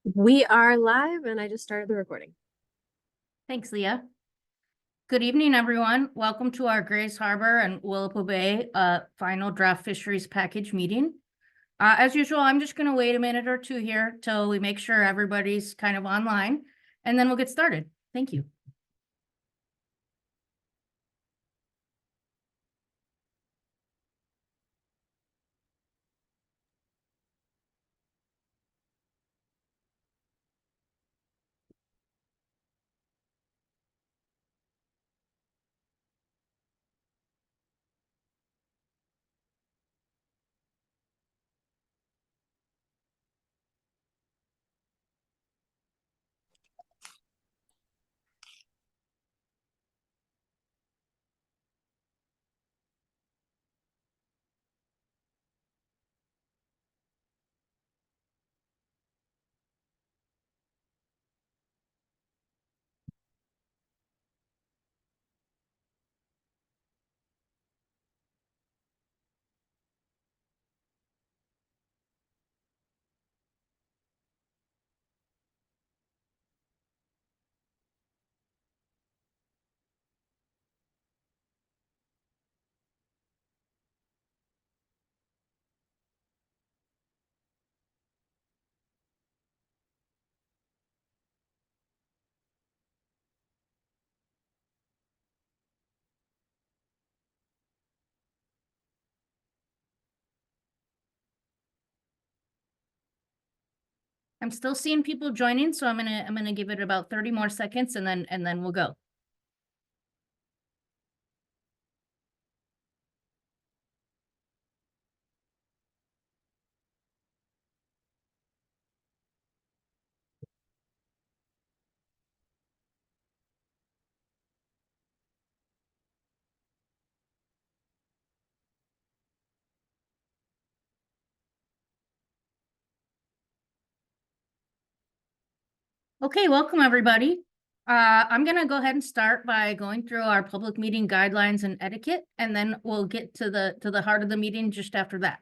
We are live and I just started the recording. Thanks, Leah. Good evening, everyone. Welcome to our Grays Harbor and Willapa Bay final draft fisheries package meeting. As usual, I'm just going to wait a minute or two here till we make sure everybody's kind of online, and then we'll get started. Thank you. I'm still seeing people joining, so I'm gonna give it about 30 more seconds and then we'll go. Okay, welcome everybody. I'm gonna go ahead and start by going through our public meeting guidelines and etiquette, and then we'll get to the heart of the meeting just after that.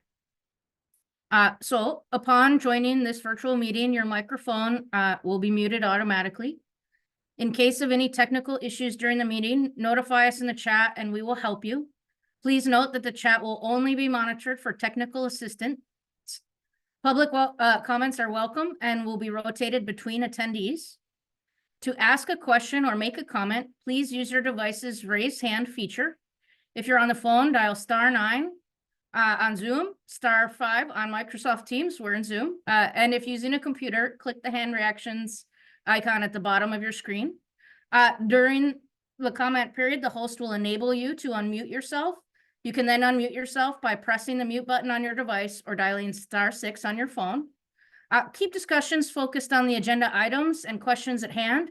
So upon joining this virtual meeting, your microphone will be muted automatically. In case of any technical issues during the meeting, notify us in the chat and we will help you. Please note that the chat will only be monitored for technical assistance. Public comments are welcome and will be rotated between attendees. To ask a question or make a comment, please use your device's raise hand feature. If you're on the phone, dial *9. On Zoom, *5 on Microsoft Teams, we're in Zoom. And if using a computer, click the hand reactions icon at the bottom of your screen. During the comment period, the host will enable you to unmute yourself. You can then unmute yourself by pressing the mute button on your device or dialing *6 on your phone. Keep discussions focused on the agenda items and questions at hand.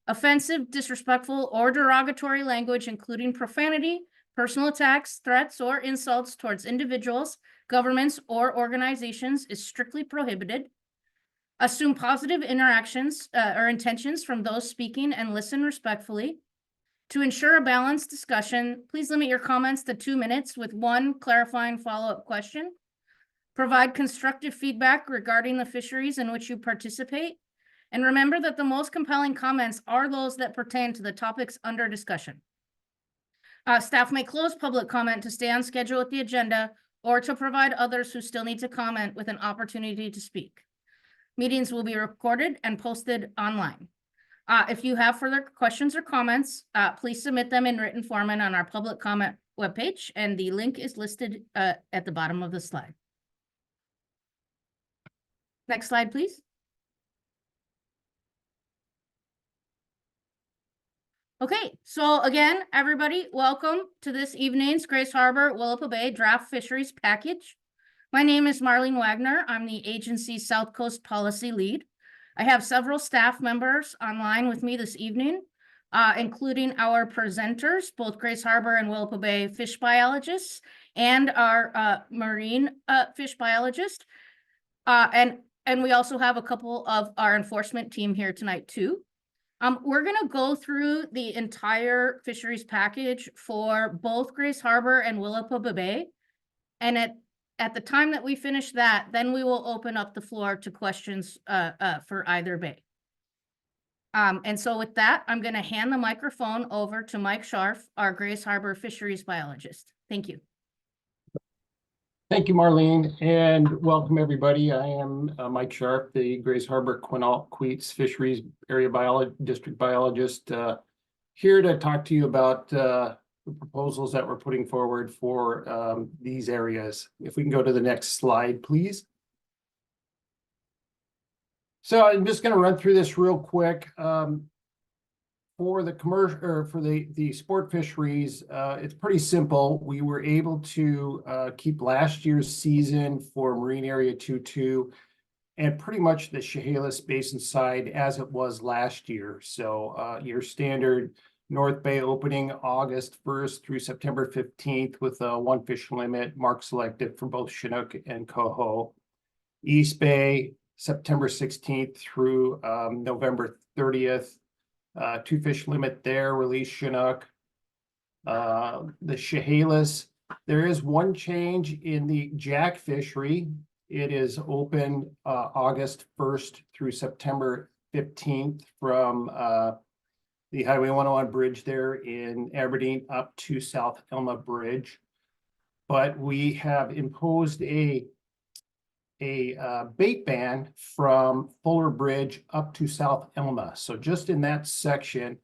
Offensive, disrespectful, or derogatory language, including profanity, personal attacks, threats, or insults towards individuals, governments, or organizations is strictly prohibited. Assume positive interactions or intentions from those speaking and listen respectfully. To ensure a balanced discussion, please limit your comments to 2 minutes with one clarifying follow-up question. Provide constructive feedback regarding the fisheries in which you participate. And remember that the most compelling comments are those that pertain to the topics under discussion. Staff may close public comment to stay on schedule with the agenda or to provide others who still need to comment with an opportunity to speak. Meetings will be recorded and posted online. If you have further questions or comments, please submit them in written format on our public comment webpage, and the link is listed at the bottom of the slide. Next slide, please. Okay, so again, everybody, welcome to this evening's Grays Harbor Willapa Bay Draft Fisheries Package. My name is Marlene Wagner. I'm the agency's South Coast Policy Lead. I have several staff members online with me this evening, including our presenters, both Grays Harbor and Willapa Bay fish biologists, and our marine fish biologist. And we also have a couple of our enforcement team here tonight too. We're going to go through the entire fisheries package for both Grays Harbor and Willapa Bay. And at the time that we finish that, then we will open up the floor to questions for either bay. And so with that, I'm going to hand the microphone over to Mike Scharf, our Grays Harbor fisheries biologist. Thank you. Thank you, Marlene, and welcome everybody. I am Mike Scharf, the Grays Harbor Quinault-Queets Fisheries Area District Biologist, here to talk to you about the proposals that we're putting forward for these areas. If we can go to the next slide, please. So I'm just going to run through this real quick. For the commercial or for the sport fisheries, it's pretty simple. We were able to keep last year's season for Marine Area 2-2 and pretty much the Chehalis Basin side as it was last year. So your standard North Bay opening August 1st through September 15th with a 1 fish limit, mark selected for both Chinook and Coho. East Bay September 16th through November 30th. 2 fish limit there, release Chinook. The Chehalis, there is one change in the jack fishery. It is open August 1st through September 15th from the Highway 101 bridge there in Aberdeen up to South Elma Bridge. But we have imposed a bait ban from Fuller Bridge up to South Elma. So just in that section,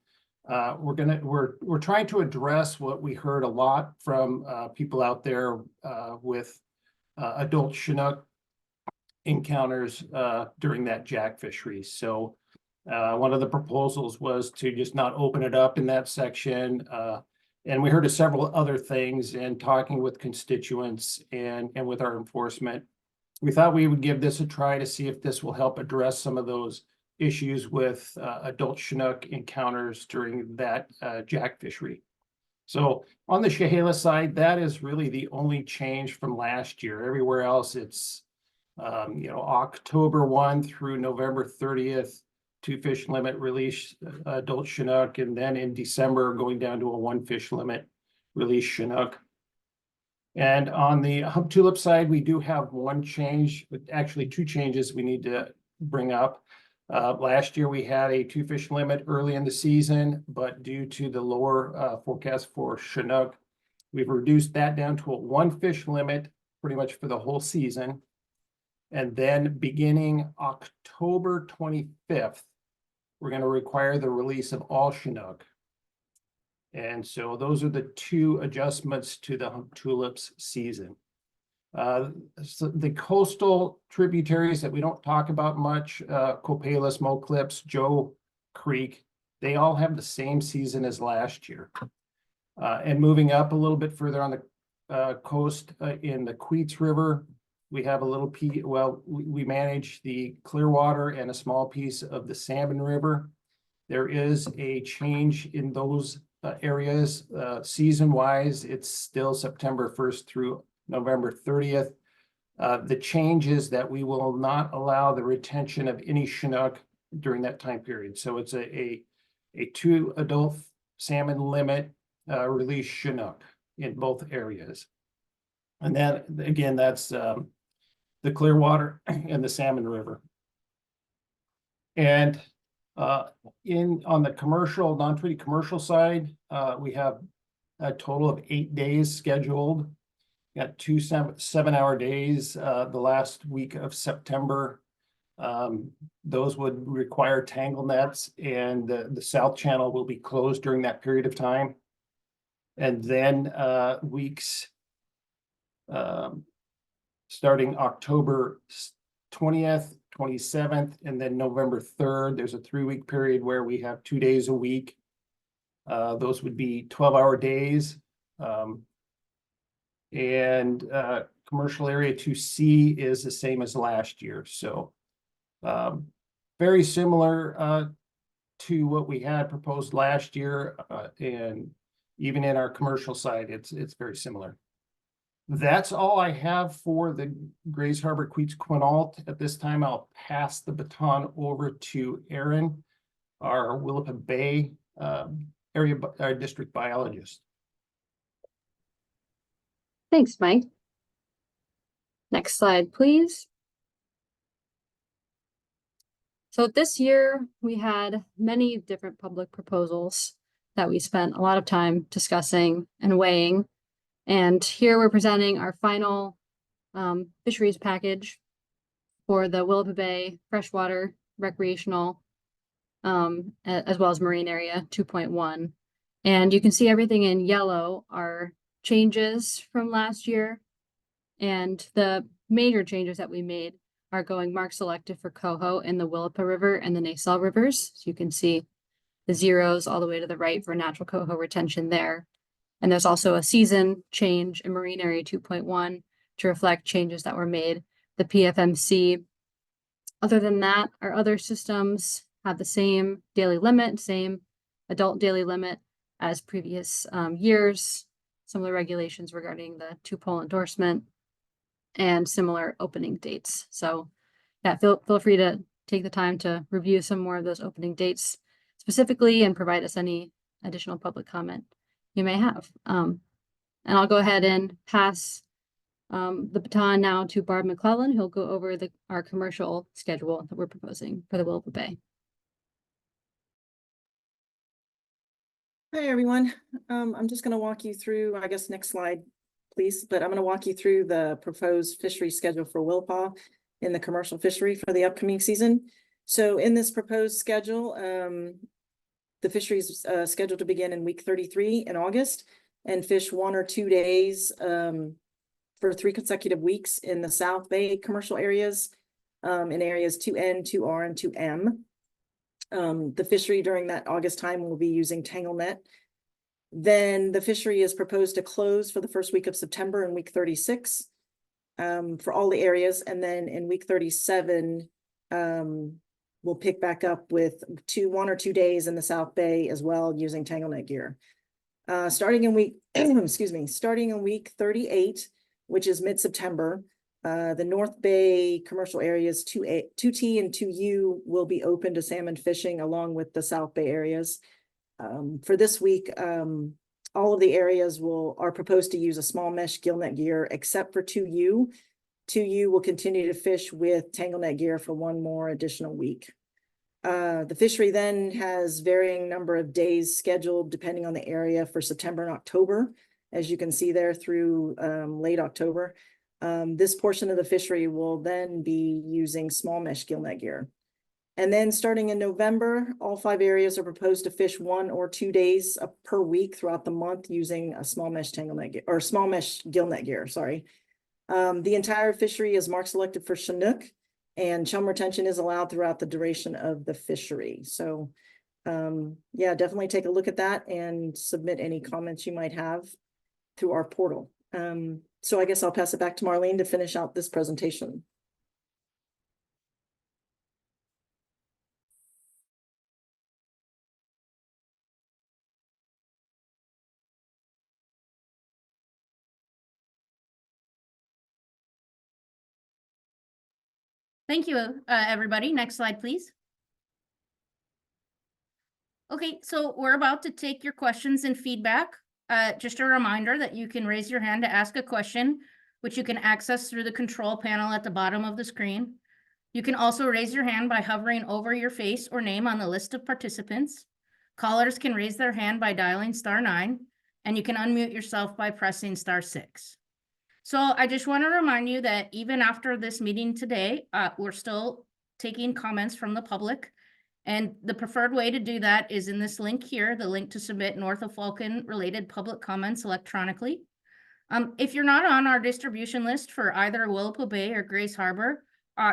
we're trying to address what we heard a lot from people out there with adult Chinook encounters during that jack fishery. So one of the proposals was to just not open it up in that section. And we heard of several other things, and talking with constituents and with our enforcement, we thought we would give this a try to see if this will help address some of those issues with adult Chinook encounters during that jack fishery. So on the Chehalis side, that is really the only change from last year. Everywhere else, it's October 1 through November 30th, 2 fish limit release adult Chinook, and then in December going down to a 1 fish limit release Chinook. And on the hub tulip side, we do have one change, but actually 2 changes we need to bring up. Last year, we had a 2 fish limit early in the season, but due to the lower forecast for Chinook, we've reduced that down to a 1 fish limit pretty much for the whole season. And then beginning October 25th, we're going to require the release of all Chinook. And so those are the 2 adjustments to the tulips season. So the coastal tributaries that we don't talk about much, Copalis, Mo Clips, Joe Creek, they all have the same season as last year. And moving up a little bit further on the coast in the Queets River, we have a little piece, we manage the Clearwater and a small piece of the Salmon River. There is a change in those areas. Season-wise, it's still September 1st through November 30th. The change is that we will not allow the retention of any Chinook during that time period. So it's a 2 adult salmon limit release Chinook in both areas. And that, again, that's the Clearwater and the Salmon River. And on the commercial, non-treaty commercial side, we have a total of 8 days scheduled. Got 2 7-hour days the last week of September. Those would require tangle nets, and the South Channel will be closed during that period of time. And then weeks starting October 20th, 27th, and then November 3rd, there's a 3-week period where we have 2 days a week. Those would be 12-hour days. And commercial area 2C is the same as last year. So very similar to what we had proposed last year. And even in our commercial side, it's very similar. That's all I have for the Grays Harbor Queets Quinault. At this time, I'll pass the baton over to Aaron, our Willapa Bay district biologist. Thanks, Mike. Next slide, please. So this year we had many different public proposals that we spent a lot of time discussing and weighing. And here we're presenting our final fisheries package for the Willapa Bay freshwater recreational as well as marine area 2.1. And you can see everything in yellow are changes from last year. And the major changes that we made are going mark selected for coho in the Willapa River and the Nassau Rivers. So you can see the zeros all the way to the right for natural coho retention there. And there's also a season change in marine area 2.1 to reflect changes that were made. The PFMC. Other than that, our other systems have the same daily limit, same adult daily limit as previous years. Some of the regulations regarding the two-pole endorsement and similar opening dates. So yeah, feel free to take the time to review some more of those opening dates specifically and provide us any additional public comment you may have. And I'll go ahead and pass the baton now to Barb McClellan, who'll go over our commercial schedule that we're proposing for the Willapa Bay. Hi, everyone. I'm just going to walk you through, I guess, next slide, please. But I'm going to walk you through the proposed fishery schedule for Willapa in the commercial fishery for the upcoming season. So in this proposed schedule, the fishery is scheduled to begin in week 33 in August and fish 1 or 2 days for 3 consecutive weeks in the South Bay commercial areas, in areas 2N, 2R, and 2M. The fishery during that August time will be using tangle net. Then the fishery is proposed to close for the first week of September in week 36 for all the areas. And then in week 37, we'll pick back up with 1 or 2 days in the South Bay as well using tangle net gear. Starting in week, starting in week 38, which is mid-September, the North Bay commercial areas 2T and 2U will be open to salmon fishing along with the South Bay areas. For this week, all of the areas are proposed to use a small mesh gill net gear except for 2U. 2U will continue to fish with tangle net gear for 1 more additional week. The fishery then has varying number of days scheduled depending on the area for September and October, as you can see there through late October. This portion of the fishery will then be using small mesh gill net gear. And then starting in November, all 5 areas are proposed to fish 1 or 2 days per week throughout the month using a small mesh tangle net gear or small mesh gill net gear, sorry. The entire fishery is mark selected for Chinook, and chum retention is allowed throughout the duration of the fishery. So yeah, definitely take a look at that and submit any comments you might have through our portal. So I guess I'll pass it back to Marlene to finish out this presentation. Thank you, everybody. Next slide, please. Okay, so we're about to take your questions and feedback. Just a reminder that you can raise your hand to ask a question, which you can access through the control panel at the bottom of the screen. You can also raise your hand by hovering over your face or name on the list of participants. Callers can raise their hand by dialing *9, and you can unmute yourself by pressing *6. So I just want to remind you that even after this meeting today, we're still taking comments from the public. And the preferred way to do that is in this link here, the link to submit North of Falcon related public comments electronically. If you're not on our distribution list for either Willapa Bay or Grace Harbor,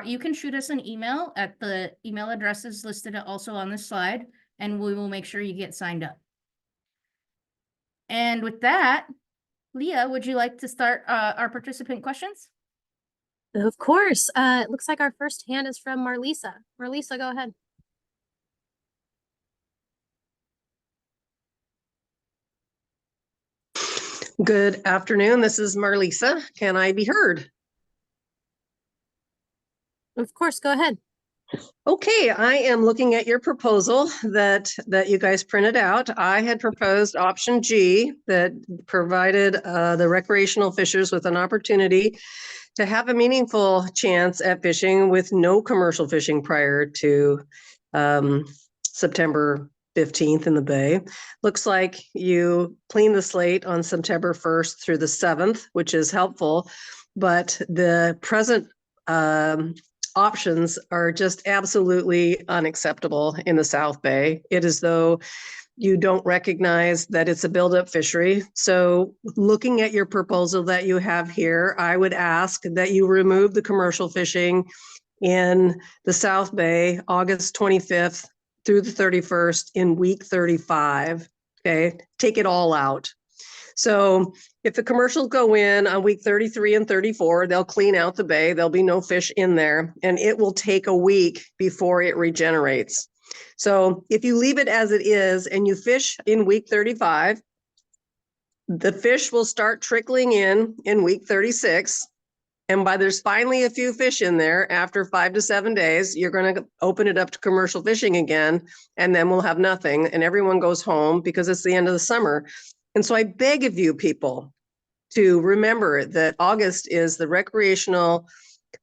you can shoot us an email at the email addresses listed also on this slide, and we will make sure you get signed up. And with that, Leah, would you like to start our participant questions? Of course. It looks like our first hand is from Marlisa. Marlisa, go ahead. Good afternoon. This is Marlisa. Can I be heard? Of course, go ahead. Okay, I am looking at your proposal that you guys printed out. I had proposed option G that provided the recreational fishers with an opportunity to have a meaningful chance at fishing with no commercial fishing prior to September 15th in the Bay. Looks like you clean the slate on September 1st through the 7th, which is helpful, but the present options are just absolutely unacceptable in the South Bay. It is though you don't recognize that it's a buildup fishery. So looking at your proposal that you have here, I would ask that you remove the commercial fishing in the South Bay, August 25th through the 31st in week 35. Okay, take it all out. So if the commercials go in on week 33 and 34, they'll clean out the bay. There'll be no fish in there, and it will take a week before it regenerates. So if you leave it as it is and you fish in week 35, the fish will start trickling in week 36. And by there's finally a few fish in there after 5 to 7 days, you're going to open it up to commercial fishing again, and then we'll have nothing and everyone goes home because it's the end of the summer. And so I beg of you people to remember that August is the recreational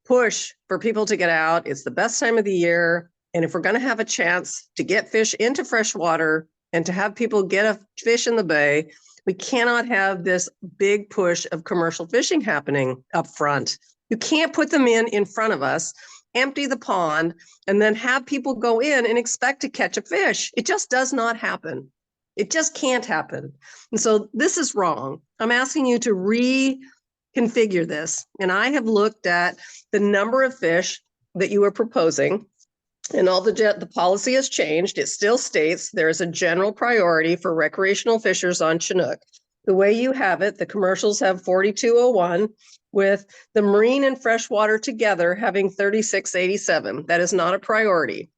push for people to get out. It's the best time of the year. And if we're going to have a chance to get fish into fresh water and to have people get a fish in the bay, we cannot have this big push of commercial fishing happening up front. You can't put them in front of us, empty the pond, and then have people go in and expect to catch a fish. It just does not happen. It just can't happen. And so this is wrong. I'm asking you to reconfigure this. And I have looked at the number of fish that you are proposing. And the policy has changed. It still states there is a general priority for recreational fishers on Chinook. The way you have it, the commercials have 4201 with the marine and freshwater together having 3687. That is not a priority.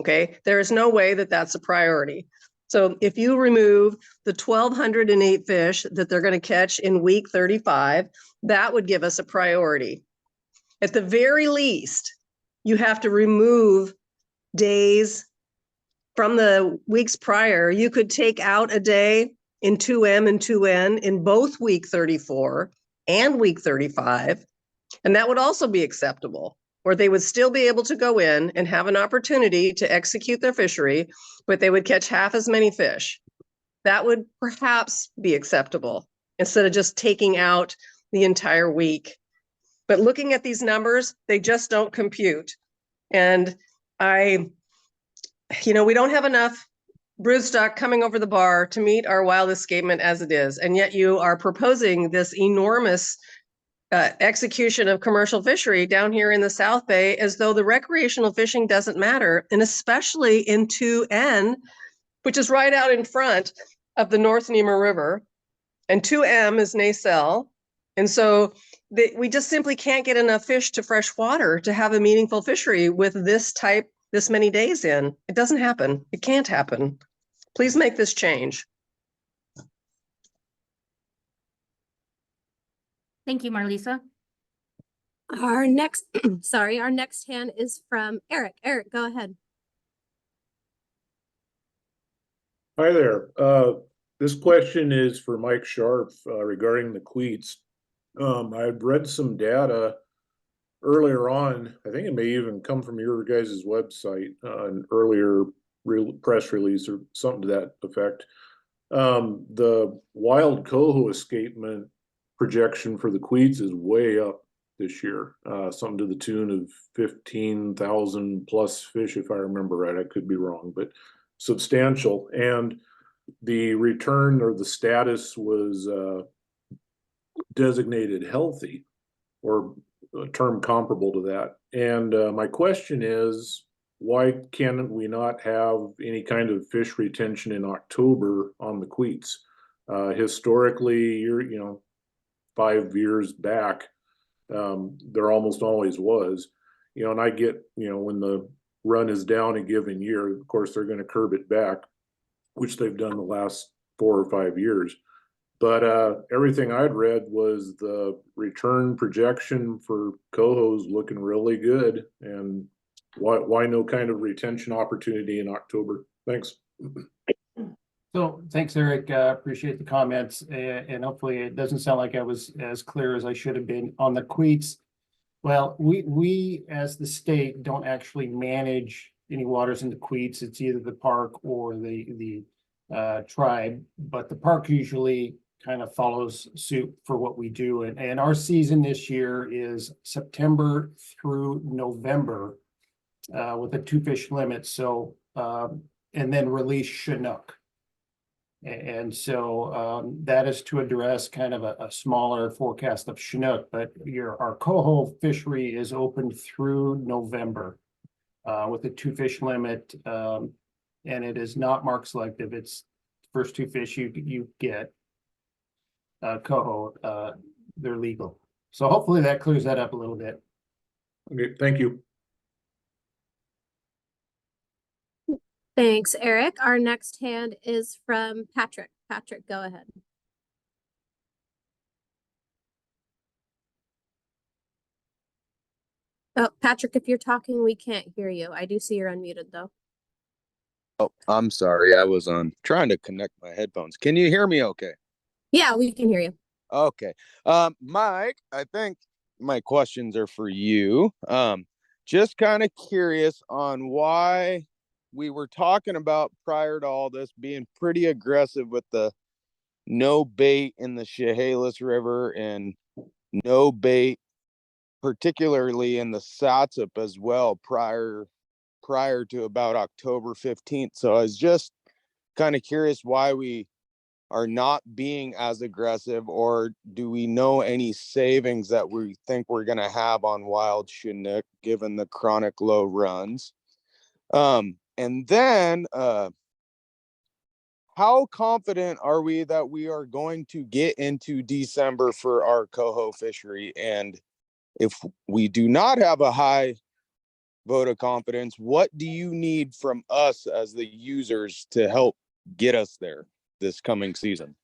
Okay, there is no way that that's a priority. So if you remove the 1,208 fish that they're going to catch in week 35, that would give us a priority. At the very least, you have to remove days from the weeks prior. You could take out a day in 2M and 2N in both week 34 and week 35, and that would also be acceptable, or they would still be able to go in and have an opportunity to execute their fishery, but they would catch half as many fish. That would perhaps be acceptable instead of just taking out the entire week. But looking at these numbers, they just don't compute. And we don't have enough broodstock coming over the bar to meet our wild escapement as it is. And yet you are proposing this enormous execution of commercial fishery down here in the South Bay as though the recreational fishing doesn't matter. And especially in 2N, which is right out in front of the North Nema River. And 2M is Nacelle. And so we just simply can't get enough fish to fresh water to have a meaningful fishery with this many days in. It doesn't happen. It can't happen. Please make this change. Thank you, Marlisa. Our next, our next hand is from Eric. Eric, go ahead. Hi there. This question is for Mike Sharp regarding the cleats. I'd read some data earlier on. I think it may even come from your guys' website, an earlier press release or something to that effect. The wild coho escapement projection for the cleats is way up this year, something to the tune of 15,000 plus fish, if I remember right. I could be wrong, but substantial. And the return or the status was designated healthy, or a term comparable to that. And my question is, why can we not have any kind of fish retention in October on the cleats? Historically, 5 years back, there almost always was, and I get, when the run is down a given year, of course, they're going to curb it back, which they've done the last 4 or 5 years. But everything I'd read was the return projection for cohos looking really good. And why no kind of retention opportunity in October? Thanks. So thanks, Eric. Appreciate the comments. And hopefully it doesn't sound like I was as clear as I should have been on the cleats. Well, we as the state don't actually manage any waters into Queets. It's either the park or the tribe, but the park usually kind of follows suit for what we do. And our season this year is September through November with a 2 fish limit. So and then release Chinook. And so that is to address kind of a smaller forecast of Chinook, but our coho fishery is open through November with a 2 fish limit. And it is not mark selective. It's first 2 fish you get coho, they're legal. So hopefully that clears that up a little bit. Okay, thank you. Thanks, Eric. Our next hand is from Patrick. Patrick, go ahead. Oh, Patrick, if you're talking, we can't hear you. I do see you're unmuted though. Oh, I'm sorry. I was on trying to connect my headphones. Can you hear me okay? Yeah, we can hear you. Okay. Mike, I think my questions are for you. Just kind of curious on why we were talking about prior to all this being pretty aggressive with the no bait in the Chehalis River and no bait, particularly in the Satsop as well, prior to about October 15th. So I was just kind of curious why we are not being as aggressive, or do we know any savings that we think we're going to have on wild Chinook given the chronic low runs? And then how confident are we that we are going to get into December for our coho fishery? And if we do not have a high vote of confidence, what do you need from us as the users to help get us there this coming season?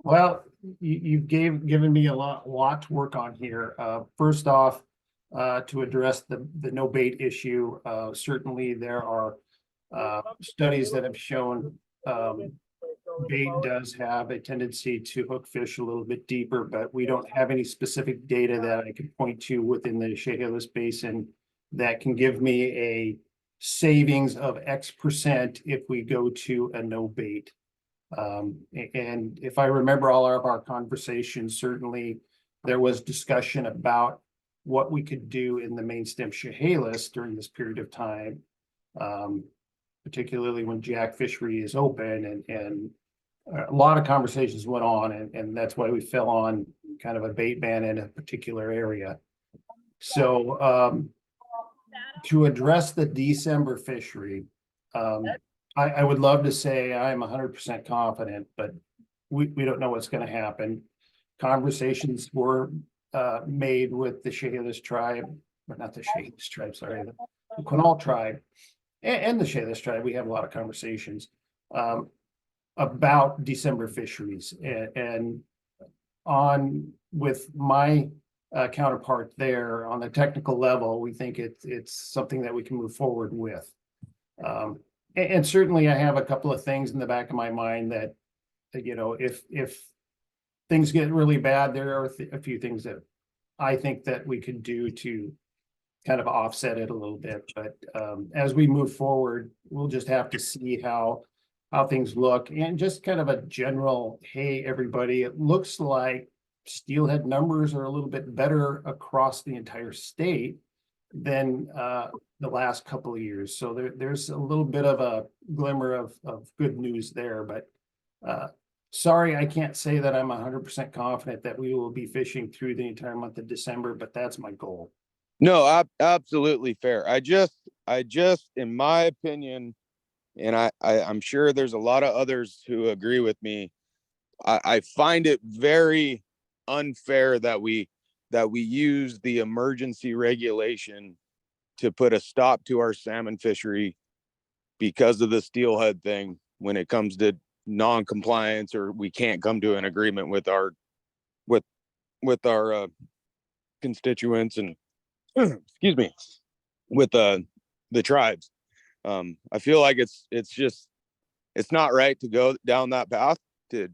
Well, you've given me a lot to work on here. First off, to address the no bait issue, certainly there are studies that have shown bait does have a tendency to hook fish a little bit deeper, but we don't have any specific data that I could point to within the Chehalis Basin that can give me a savings of X percent if we go to a no bait. And if I remember all of our conversations, certainly there was discussion about what we could do in the main stem Chehalis during this period of time, particularly when jack fishery is open, and a lot of conversations went on, and that's why we fell on kind of a bait ban in a particular area. So to address the December fishery, I would love to say I'm 100% confident, but we don't know what's going to happen. Conversations were made with the Chehalis tribe, or not the Chehalis tribe, sorry, the Quinault tribe and the Chehalis tribe. We have a lot of conversations about December fisheries, and on with my counterpart there on the technical level, we think it's something that we can move forward with. And certainly I have a couple of things in the back of my mind that, you know, if things get really bad, there are a few things that I think that we could do to kind of offset it a little bit. But as we move forward, we'll just have to see how things look, and just kind of a general, hey, everybody, it looks like steelhead numbers are a little bit better across the entire state than the last couple of years. So there's a little bit of a glimmer of good news there, but sorry, I can't say that I'm 100% confident that we will be fishing through the entire month of December, but that's my goal. No, absolutely fair. I just, in my opinion, and I'm sure there's a lot of others who agree with me, I find it very unfair that we use the emergency regulation to put a stop to our salmon fishery because of the steelhead thing when it comes to non-compliance, or we can't come to an agreement with our constituents and excuse me, with the tribes. I feel like it's not right to go down that path to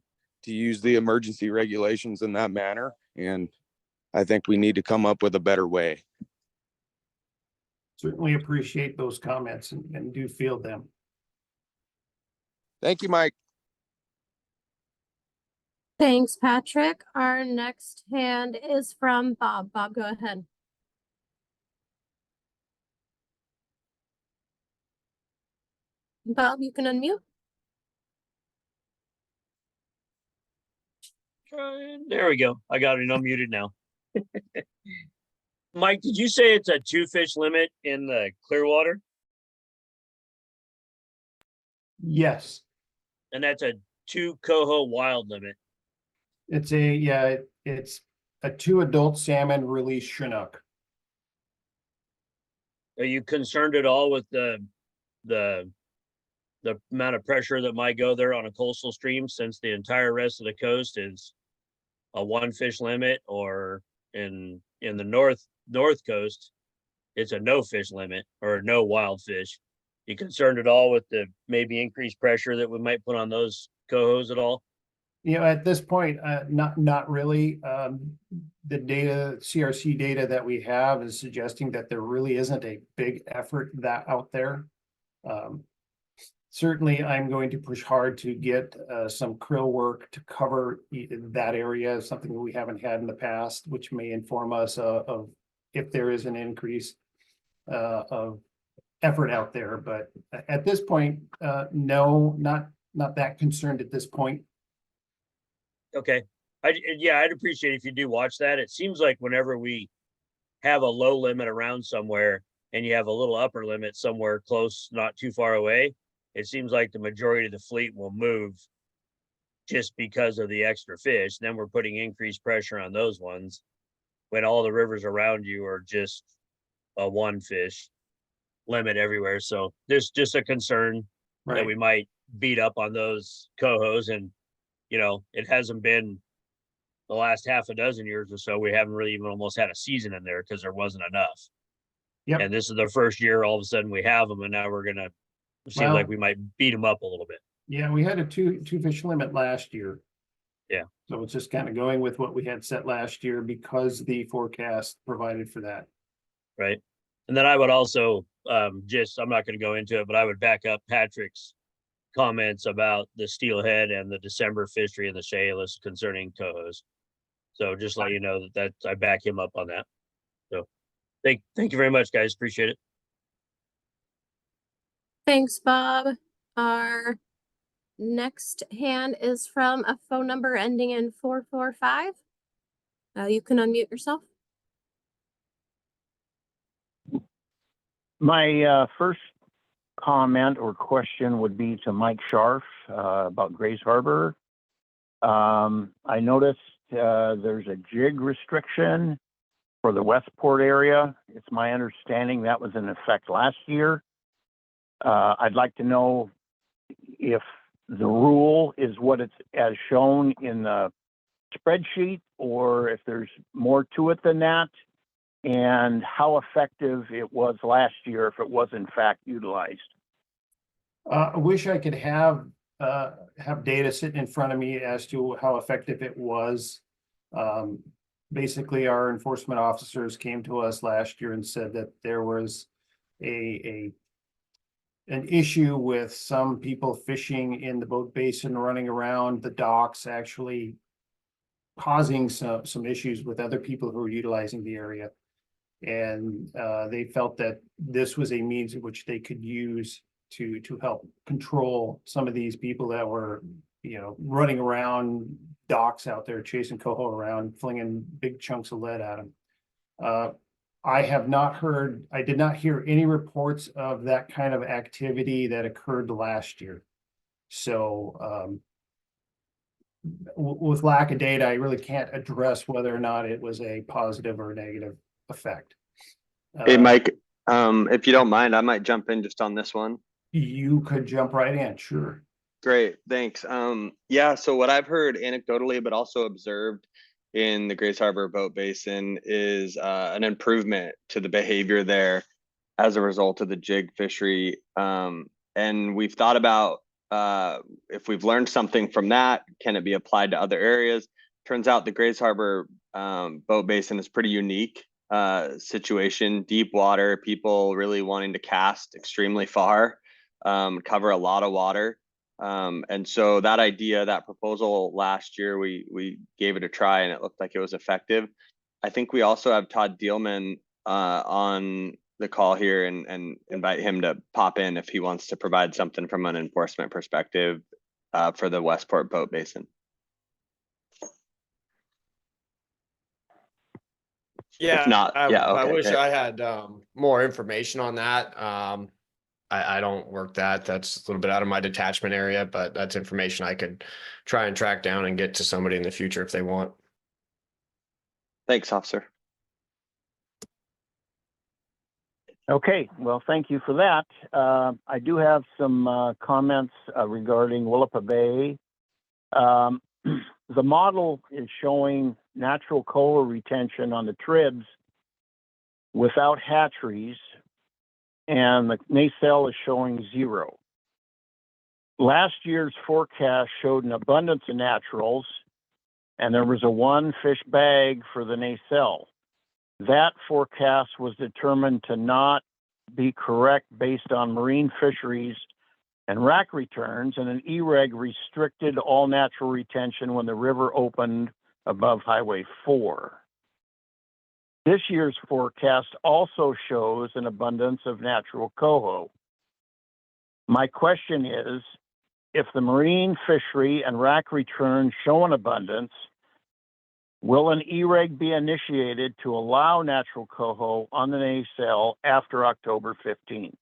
use the emergency regulations in that manner. And I think we need to come up with a better way. Certainly appreciate those comments and do field them. Thank you, Mike. Thanks, Patrick. Our next hand is from Bob. Bob, go ahead. Bob, you can unmute. There we go. I got it unmuted now. Mike, did you say it's a 2-fish limit in the Clearwater? Yes, And that's a 2 coho wild limit. it's it's a 2 adult salmon release Chinook. Are you concerned at all with the amount of pressure that might go there on a coastal stream, since the entire rest of the coast is a 1-fish limit, or in the north coast, it's a no fish limit or no wild fish? You concerned at all with the maybe increased pressure that we might put on those cohos at all? You know, at this point, not really. The data, CRC data that we have is suggesting that there really isn't a big effort that out there. Certainly, I'm going to push hard to get some krill work to cover that area, something that we haven't had in the past, which may inform us of if there is an increase of effort out there. But at this point, no, not that concerned at this point. Okay. I'd appreciate if you do watch that. It seems like whenever we have a low limit around somewhere and you have a little upper limit somewhere close, not too far away, it seems like the majority of the fleet will move just because of the extra fish. Then we're putting increased pressure on those ones when all the rivers around you are just a 1-fish limit everywhere. So there's just a concern that we might beat up on those cohos. And, you know, it hasn't been the last half a dozen years or so. We haven't really even almost had a season in there because there wasn't enough. Yep. And this is the first year all of a sudden we have them, and now we're gonna seem like we might beat them up a little bit. Yeah, we had a two fish limit last year. Yeah. So it's just kind of going with what we had set last year because the forecast provided for that. Right. And then I would also I'm not going to go into it, but I would back up Patrick's comments about the steelhead and the December fishery and the Chehalis concerning cohos. So just let you know that I back him up on that. So thank you very much, guys. Appreciate it. Thanks, Bob. Our next hand is from a phone number ending in 445. You can unmute yourself. My first comment or question would be to Mike Scharf about Grays Harbor. I noticed there's a jig restriction for the Westport area. It's my understanding that was in effect last year. I'd like to know if the rule is what it's as shown in the spreadsheet, or if there's more to it than that, and how effective it was last year if it was in fact utilized. I wish I could have data sitting in front of me as to how effective it was. Basically, our enforcement officers came to us last year and said that there was an issue with some people fishing in the boat basin, running around the docks, actually causing some issues with other people who are utilizing the area. And they felt that this was a means in which they could use to help control some of these people that were, you know, running around docks out there, chasing coho around, flinging big chunks of lead at them. I did not hear any reports of that kind of activity that occurred last year. So with lack of data, I really can't address whether or not it was a positive or negative effect. Hey, Mike, if you don't mind, I might jump in just on this one. You could jump right in, sure. Great, thanks. Yeah, so what I've heard anecdotally, but also observed in the Grays Harbor Boat Basin is an improvement to the behavior there as a result of the jig fishery. And we've thought about if we've learned something from that, can it be applied to other areas? turns out the Grays Harbor boat basin is pretty unique situation, deep water, people really wanting to cast extremely far, cover a lot of water. And so that idea, that proposal last year, we gave it a try and it looked like it was effective. I think we also have Todd Dealman on the call here and invite him to pop in if he wants to provide something from an enforcement perspective for the Westport boat basin. Yeah, If not, yeah, I okay, wish great. I had more information on that. I don't work that. That's a little bit out of my detachment area, but that's information I could try and track down and get to somebody in the future if they want. Thanks, officer. Okay, well, thank you for that. I do have some comments regarding Willapa Bay. The model is showing natural coho retention on the tribs without hatcheries, and the nacelle is showing 0. Last year's forecast showed an abundance of naturals, and there was a 1 fish bag for the nacelle. That forecast was determined to not be correct based on marine fisheries and rack returns, and an E-reg restricted all natural retention when the river opened above Highway 4. This year's forecast also shows an abundance of natural coho. My question is, if the marine fishery and rack returns show an abundance, will an E-reg be initiated to allow natural coho on the nacelle after October 15th?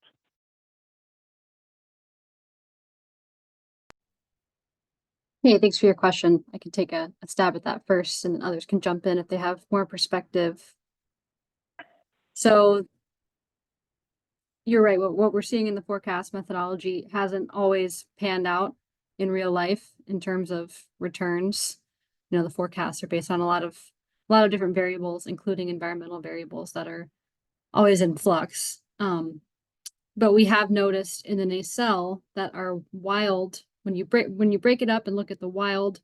Hey, thanks for your question. I can take a stab at that first, and then others can jump in if they have more perspective. So you're right. What we're seeing in the forecast methodology hasn't always panned out in real life in terms of returns. You know, the forecasts are based on a lot of different variables, including environmental variables that are always in flux. But we have noticed in the nacelle that our wild, when you break it up and look at the wild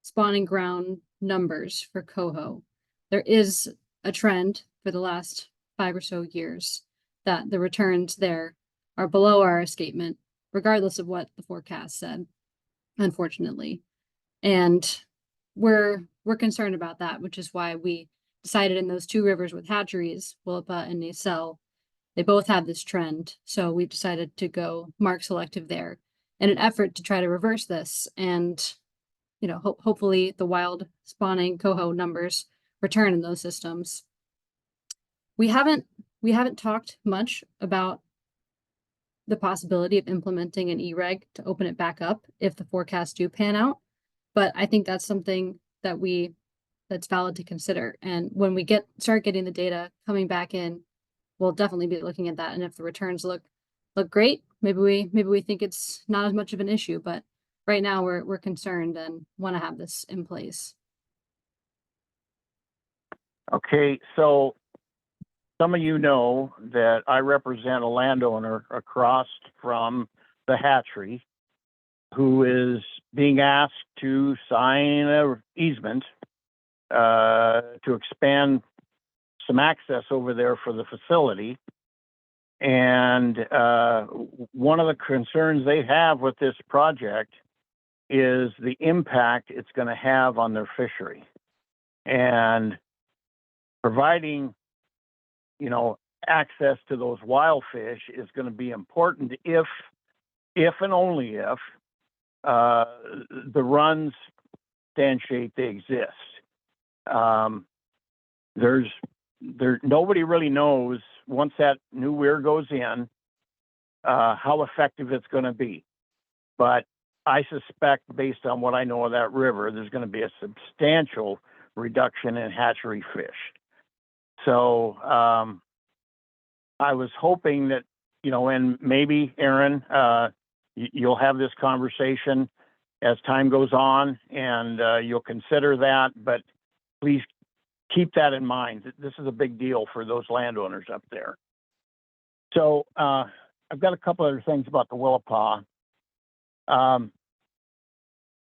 spawning ground numbers for coho, there is a trend for the last 5 or so years that the returns there are below our escapement, regardless of what the forecast said, unfortunately. And we're concerned about that, which is why we decided in those 2 rivers with hatcheries, Willapa and Nacelle, they both have this trend. So we decided to go mark selective there in an effort to try to reverse this. And, you know, hopefully the wild spawning coho numbers return in those systems. We haven't talked much about the possibility of implementing an E-reg to open it back up if the forecasts do pan out. But I think that's something that's valid to consider. And when we start getting the data coming back in, we'll definitely be looking at that. And if the returns look great, maybe we think it's not as much of an issue. But right now we're concerned and want to have this in place. Okay, so some of you know that I represent a landowner across from the hatchery who is being asked to sign an easement to expand some access over there for the facility. And one of the concerns they have with this project is the impact it's going to have on their fishery. And providing, you know, access to those wild fish is going to be important if and only if the runs stand shape they exist. Nobody really knows once that new weir goes in how effective it's going to be. But I suspect, based on what I know of that river, there's going to be a substantial reduction in hatchery fish. So I was hoping that, you know, and maybe, Aaron, you'll have this conversation as time goes on, and you'll consider that. But please keep that in mind. This is a big deal for those landowners up there. So I've got a couple other things about the Willapa.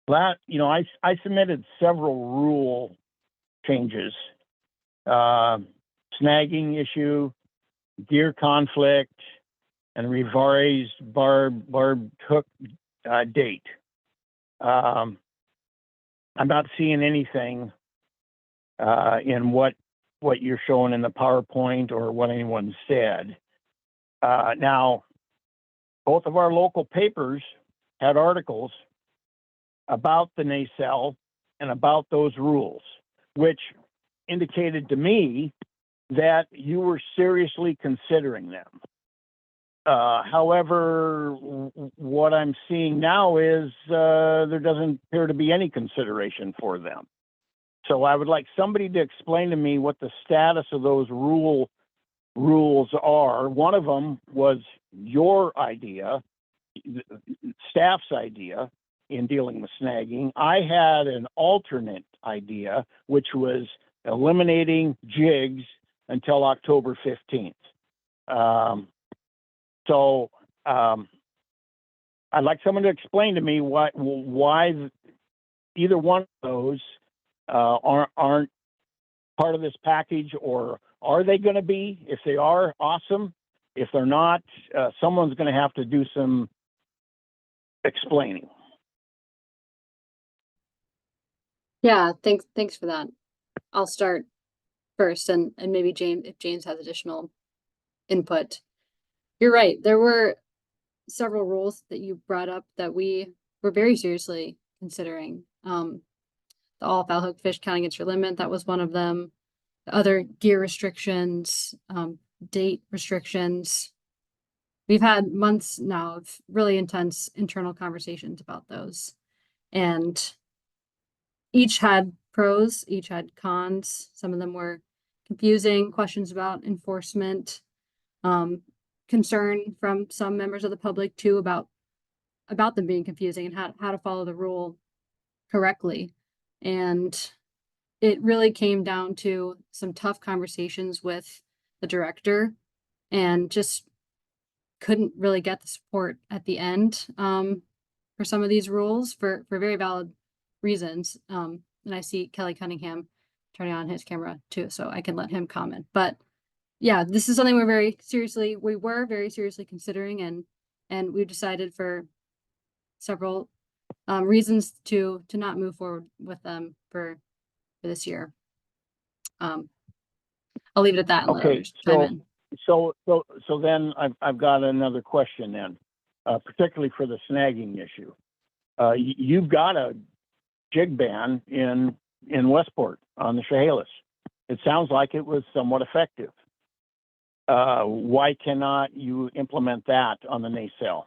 I submitted several rule changes. Snagging issue, deer conflict, and revised barbed hook date. I'm not seeing anything in what you're showing in the PowerPoint or what anyone said. Now, both of our local papers had articles about the nacelle and about those rules, which indicated to me that you were seriously considering them. However, what I'm seeing now is there doesn't appear to be any consideration for them. So I would like somebody to explain to me what the status of those rules are. One of them was your idea, staff's idea in dealing with snagging. I had an alternate idea, which was eliminating jigs until October 15th. So I'd like someone to explain to me why either one of those aren't part of this package, or are they going to be? If they are, awesome. If they're not, someone's going to have to do some explaining. Yeah, thanks for that. I'll start first, and maybe if James has additional input. You're right. There were several rules that you brought up that we were very seriously considering. The all foul hook fish count against your limit, that was one of them. The other gear restrictions, date restrictions. We've had months now of really intense internal conversations about those. And each had pros, each had cons. Some of them were confusing, questions about enforcement, concern from some members of the public too about them being confusing and how to follow the rule correctly. And it really came down to some tough conversations with the director, and just couldn't really get the support at the end for some of these rules for very valid reasons. And I see Kelly Cunningham turning on his camera too, so I can let him comment. But yeah, this is something we were very seriously considering, and we've decided for several reasons to not move forward with them for this year. I'll leave it at that and let others chime in. So then I've got another question then, particularly for the snagging issue. You've got a jig ban in Westport on the Chehalis. It sounds like it was somewhat effective. Why cannot you implement that on the nacelle?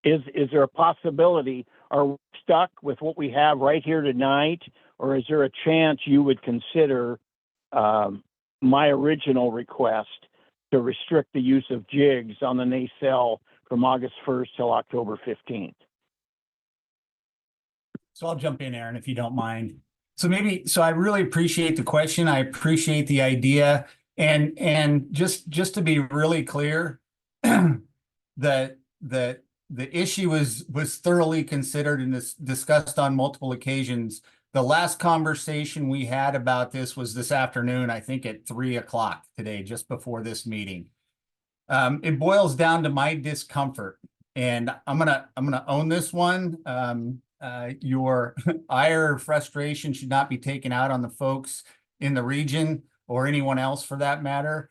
Is there a possibility? Are we stuck with what we have right here tonight, or is there a chance you would consider my original request to restrict the use of jigs on the nacelle from August 1st till October 15th? So I'll jump in, Aaron, if you don't mind. So I really appreciate the question. I appreciate the idea. And just to be really clear, that the issue was thoroughly considered and discussed on multiple occasions. The last conversation we had about this was this afternoon, I think at 3 o'clock today, just before this meeting. It boils down to my discomfort, and I'm gonna own this one. Your ire or frustration should not be taken out on the folks in the region or anyone else for that matter.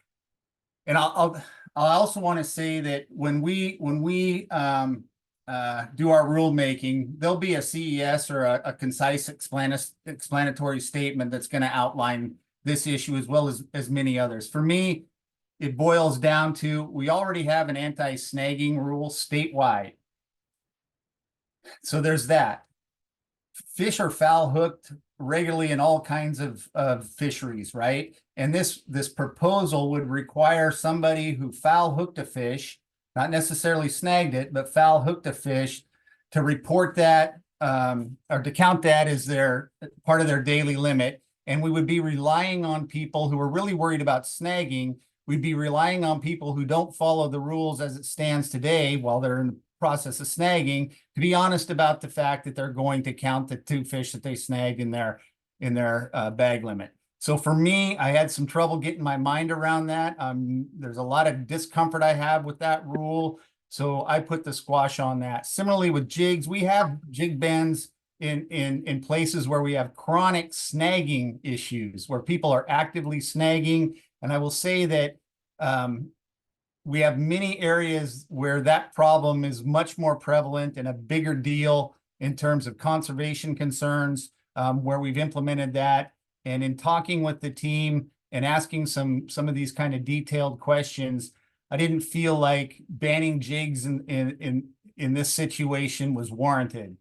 And I'll also want to say that when we do our rulemaking, there'll be a CES or a concise explanatory statement that's going to outline this issue as well as many others. For me, it boils down to we already have an anti-snagging rule statewide. So there's that. Fish are foul hooked regularly in all kinds of fisheries, right? And this proposal would require somebody who foul hooked a fish, not necessarily snagged it, but foul hooked a fish, to report that or to count that as their part of their daily limit. And we would be relying on people who are really worried about snagging. We'd be relying on people who don't follow the rules as it stands today while they're in the process of snagging to be honest about the fact that they're going to count the 2 fish that they snagged in their bag limit. So for me, I had some trouble getting my mind around that. There's a lot of discomfort I have with that rule. So I put the squash on that. Similarly with jigs, we have jig bans in places where we have chronic snagging issues, where people are actively snagging. And I will say that we have many areas where that problem is much more prevalent and a bigger deal in terms of conservation concerns, where we've implemented that. And in talking with the team and asking some of these kind of detailed questions, I didn't feel like banning jigs in this situation was warranted.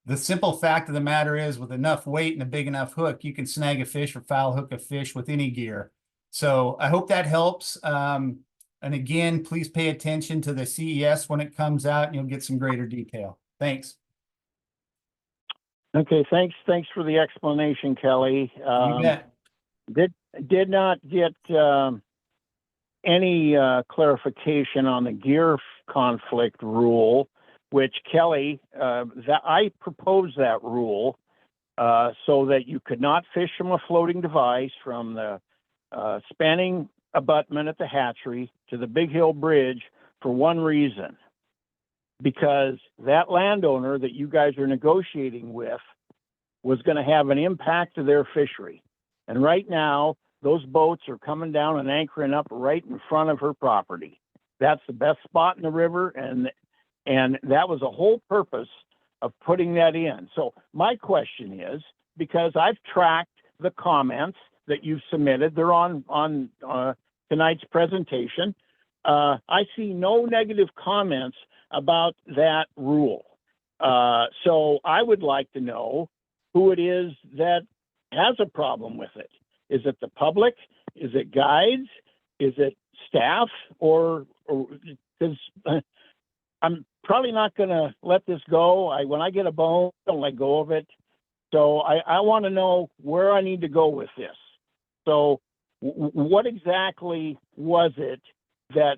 The simple fact of the matter is, with enough weight and a big enough hook, you can snag a fish or foul hook a fish with any gear. So I hope that helps. And again, please pay attention to the CES when it comes out, and you'll get some greater detail. Thanks. Okay, thanks for the explanation, Kelly. You bet. Did not get any clarification on the gear conflict rule, which Kelly, that I proposed that rule so that you could not fish from a floating device from the spanning abutment at the hatchery to the Big Hill Bridge for one reason. Because that landowner that you guys are negotiating with was going to have an impact to their fishery. And right now, those boats are coming down and anchoring up right in front of her property. That's the best spot in the river, and that was the whole purpose of putting that in. So my question is, because I've tracked the comments that you've submitted, they're on tonight's presentation. I see no negative comments about that rule. So I would like to know who it is that has a problem with it. Is it the public? Is it guides? Is it staff? Or because I'm probably not going to let this go. When I get a bone, I don't let go of it. So I want to know where I need to go with this. So what exactly was it that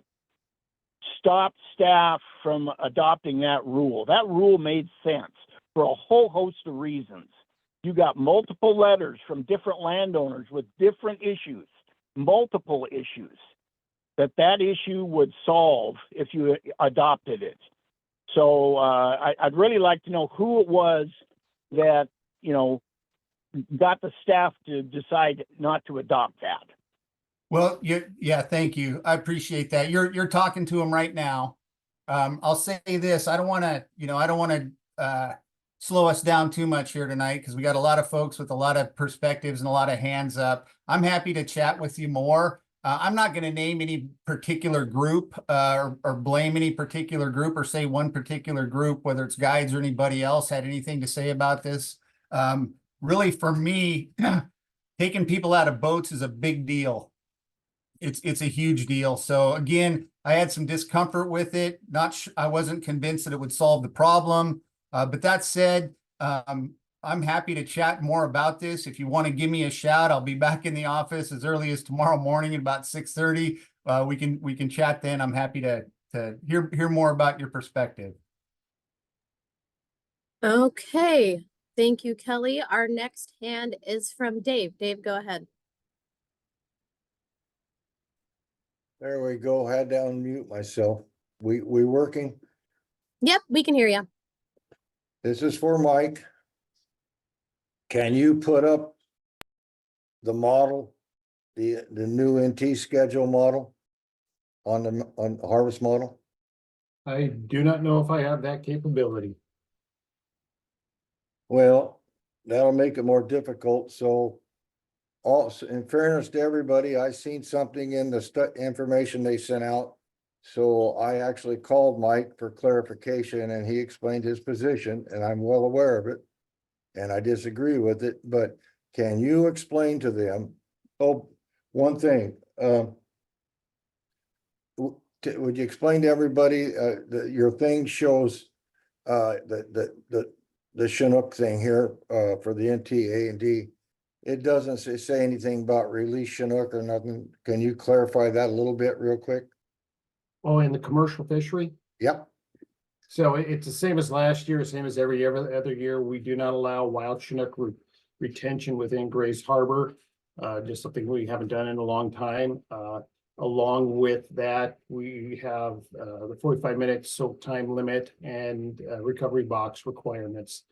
stopped staff from adopting that rule? That rule made sense for a whole host of reasons. You got multiple letters from different landowners with different issues, multiple issues that issue would solve if you adopted it. So I'd really like to know who it was that, got the staff to decide not to adopt that. Well, yeah, thank you. I appreciate that. You're talking to him right now. I'll say this. I don't want to, slow us down too much here tonight, because we got a lot of folks with a lot of perspectives and a lot of hands up. I'm happy to chat with you more. I'm not going to name any particular group or blame any particular group or say one particular group, whether it's guides or anybody else had anything to say about this. Really, for me, taking people out of boats is a big deal. It's a huge deal. So again, I had some discomfort with it. I wasn't convinced that it would solve the problem. But that said, I'm happy to chat more about this. If you want to give me a shout, I'll be back in the office as early as tomorrow morning at about 6:30. We can chat then. I'm happy to hear more about your perspective. Okay, thank you, Kelly. Our next hand is from Dave. Dave, go ahead. There we go. Had to unmute myself. We working? Yep, we can hear you. This is for Mike. Can you put up the model, the new NT schedule model on the harvest model? I do not know if I have that capability. Well, that'll make it more difficult. So also, in fairness to everybody, I seen something in the information they sent out. So I actually called Mike for clarification, and he explained his position, and I'm well aware of it. And I disagree with it, but can you explain to them? Oh, one thing, would you explain to everybody that your thing shows the Chinook thing here for the NT A&D? It doesn't say anything about release Chinook or nothing. Can you clarify that a little bit real quick? Oh, in the commercial fishery? Yep. So it's the same as last year, same as every other year. We do not allow wild Chinook retention within Grays Harbor. Just something we haven't done in a long time. Along with that, we have the 45-minute soak time limit and recovery box requirements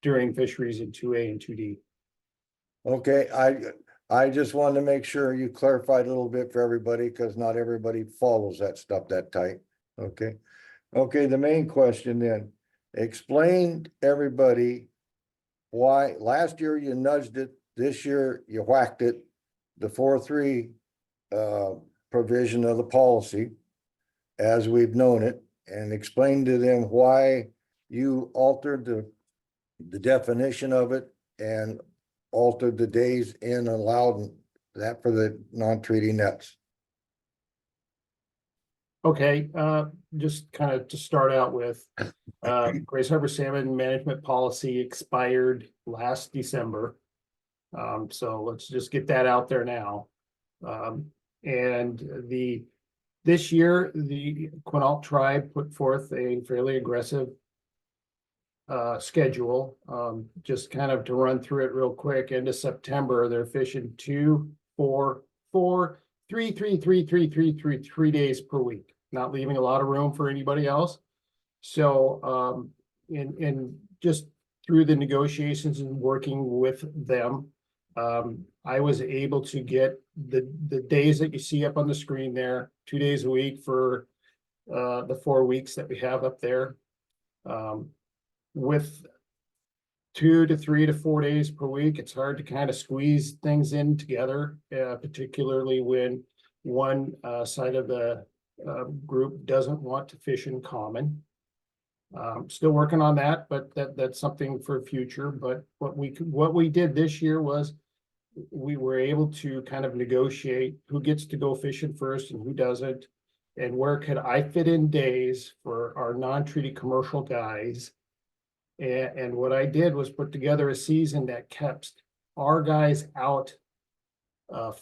during fisheries in 2A and 2D. Okay, I just wanted to make sure you clarified a little bit for everybody, because not everybody follows that stuff that tight. Okay. Okay, the main question then, explain everybody why last year you nudged it, this year you whacked it, the 4-3 provision of the policy as we've known it, and explain to them why you altered the definition of it and altered the days in and allowed that for the non-treaty nets. Okay, just kind of to start out with, Grays Harbor Salmon Management Policy expired last December. So let's just get that out there now. And this year, the Quinault tribe put forth a fairly aggressive schedule. Just kind of to run through it real quick, end of September, they're fishing 2, 4, 4, 3, 3, 3, 3, 3, 3, 3 days per week, not leaving a lot of room for anybody else. So, in just through the negotiations and working with them, I was able to get the days that you see up on the screen there, 2 days a week for the 4 weeks that we have up there. With 2 to 3 to 4 days per week, it's hard to kind of squeeze things in together, particularly when one side of the group doesn't want to fish in common. Still working on that, but that's something for future. But what we did this year was we were able to kind of negotiate who gets to go fishing first and who doesn't, and where could I fit in days for our non-treaty commercial guys. And what I did was put together a season that kept our guys out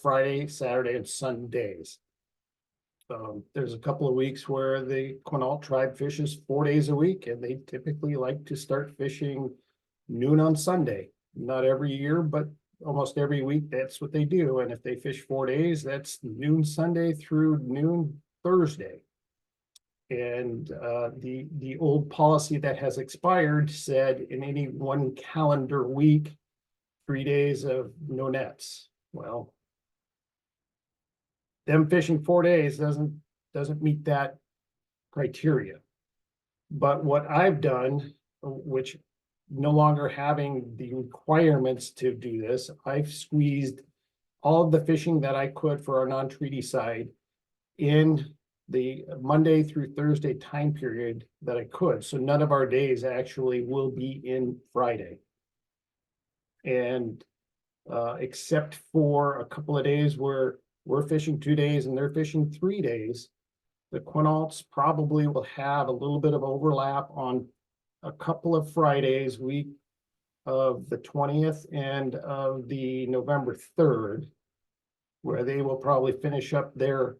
Friday, Saturday, and Sundays. There's a couple of weeks where the Quinault tribe fishes 4 days a week, and they typically like to start fishing noon on Sunday. Not every year, but almost every week, that's what they do. And if they fish 4 days, that's noon Sunday through noon Thursday. And the old policy that has expired said in any one calendar week, 3 days of no nets. Well, them fishing 4 days doesn't meet that criteria. But what I've done, which no longer having the requirements to do this, I've squeezed all of the fishing that I could for our non-treaty side in the Monday through Thursday time period that I could. So none of our days actually will be in Friday. And except for a couple of days where we're fishing 2 days and they're fishing 3 days, the Quinaults probably will have a little bit of overlap on a couple of Fridays, week of the 20th and of the November 3rd, where they will probably finish up their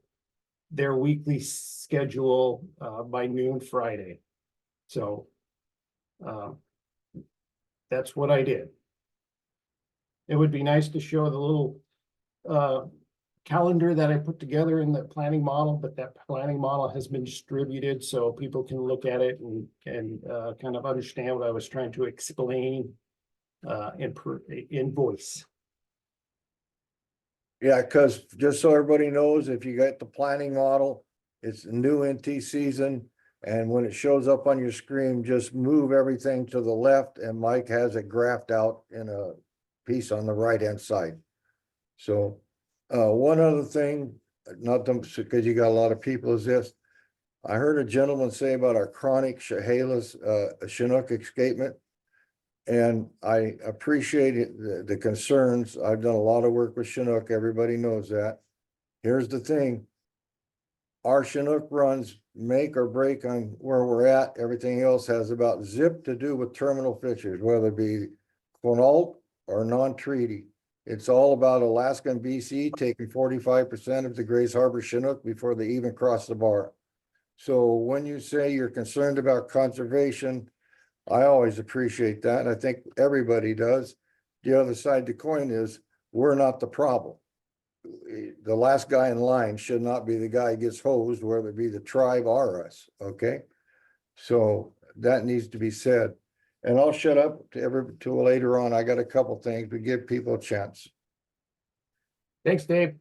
weekly schedule by noon Friday. So that's what I did. It would be nice to show the little calendar that I put together in the planning model, but that planning model has been distributed so people can look at it and kind of understand what I was trying to explain in voice. Yeah, because just so everybody knows, if you got the planning model, it's a new NT season. And when it shows up on your screen, just move everything to the left, and Mike has it graphed out in a piece on the right-hand side. So one other thing, not them, because you got a lot of people, is this. I heard a gentleman say about our chronic Chehalis Chinook escapement. And I appreciate the concerns. I've done a lot of work with Chinook. Everybody knows that. Here's the thing. Our Chinook runs make or break on where we're at. Everything else has about zip to do with terminal fisheries, whether it be Quinault or non-treaty. It's all about Alaska and BC taking 45% of the Grays Harbor Chinook before they even cross the bar. So when you say you're concerned about conservation, I always appreciate that, and I think everybody does. The other side of the coin is, we're not the problem. The last guy in line should not be the guy who gets hosed, whether it be the tribe or us, okay? So that needs to be said. And I'll shut up till later on. I got a couple things, but give people a chance. Thanks, Dave.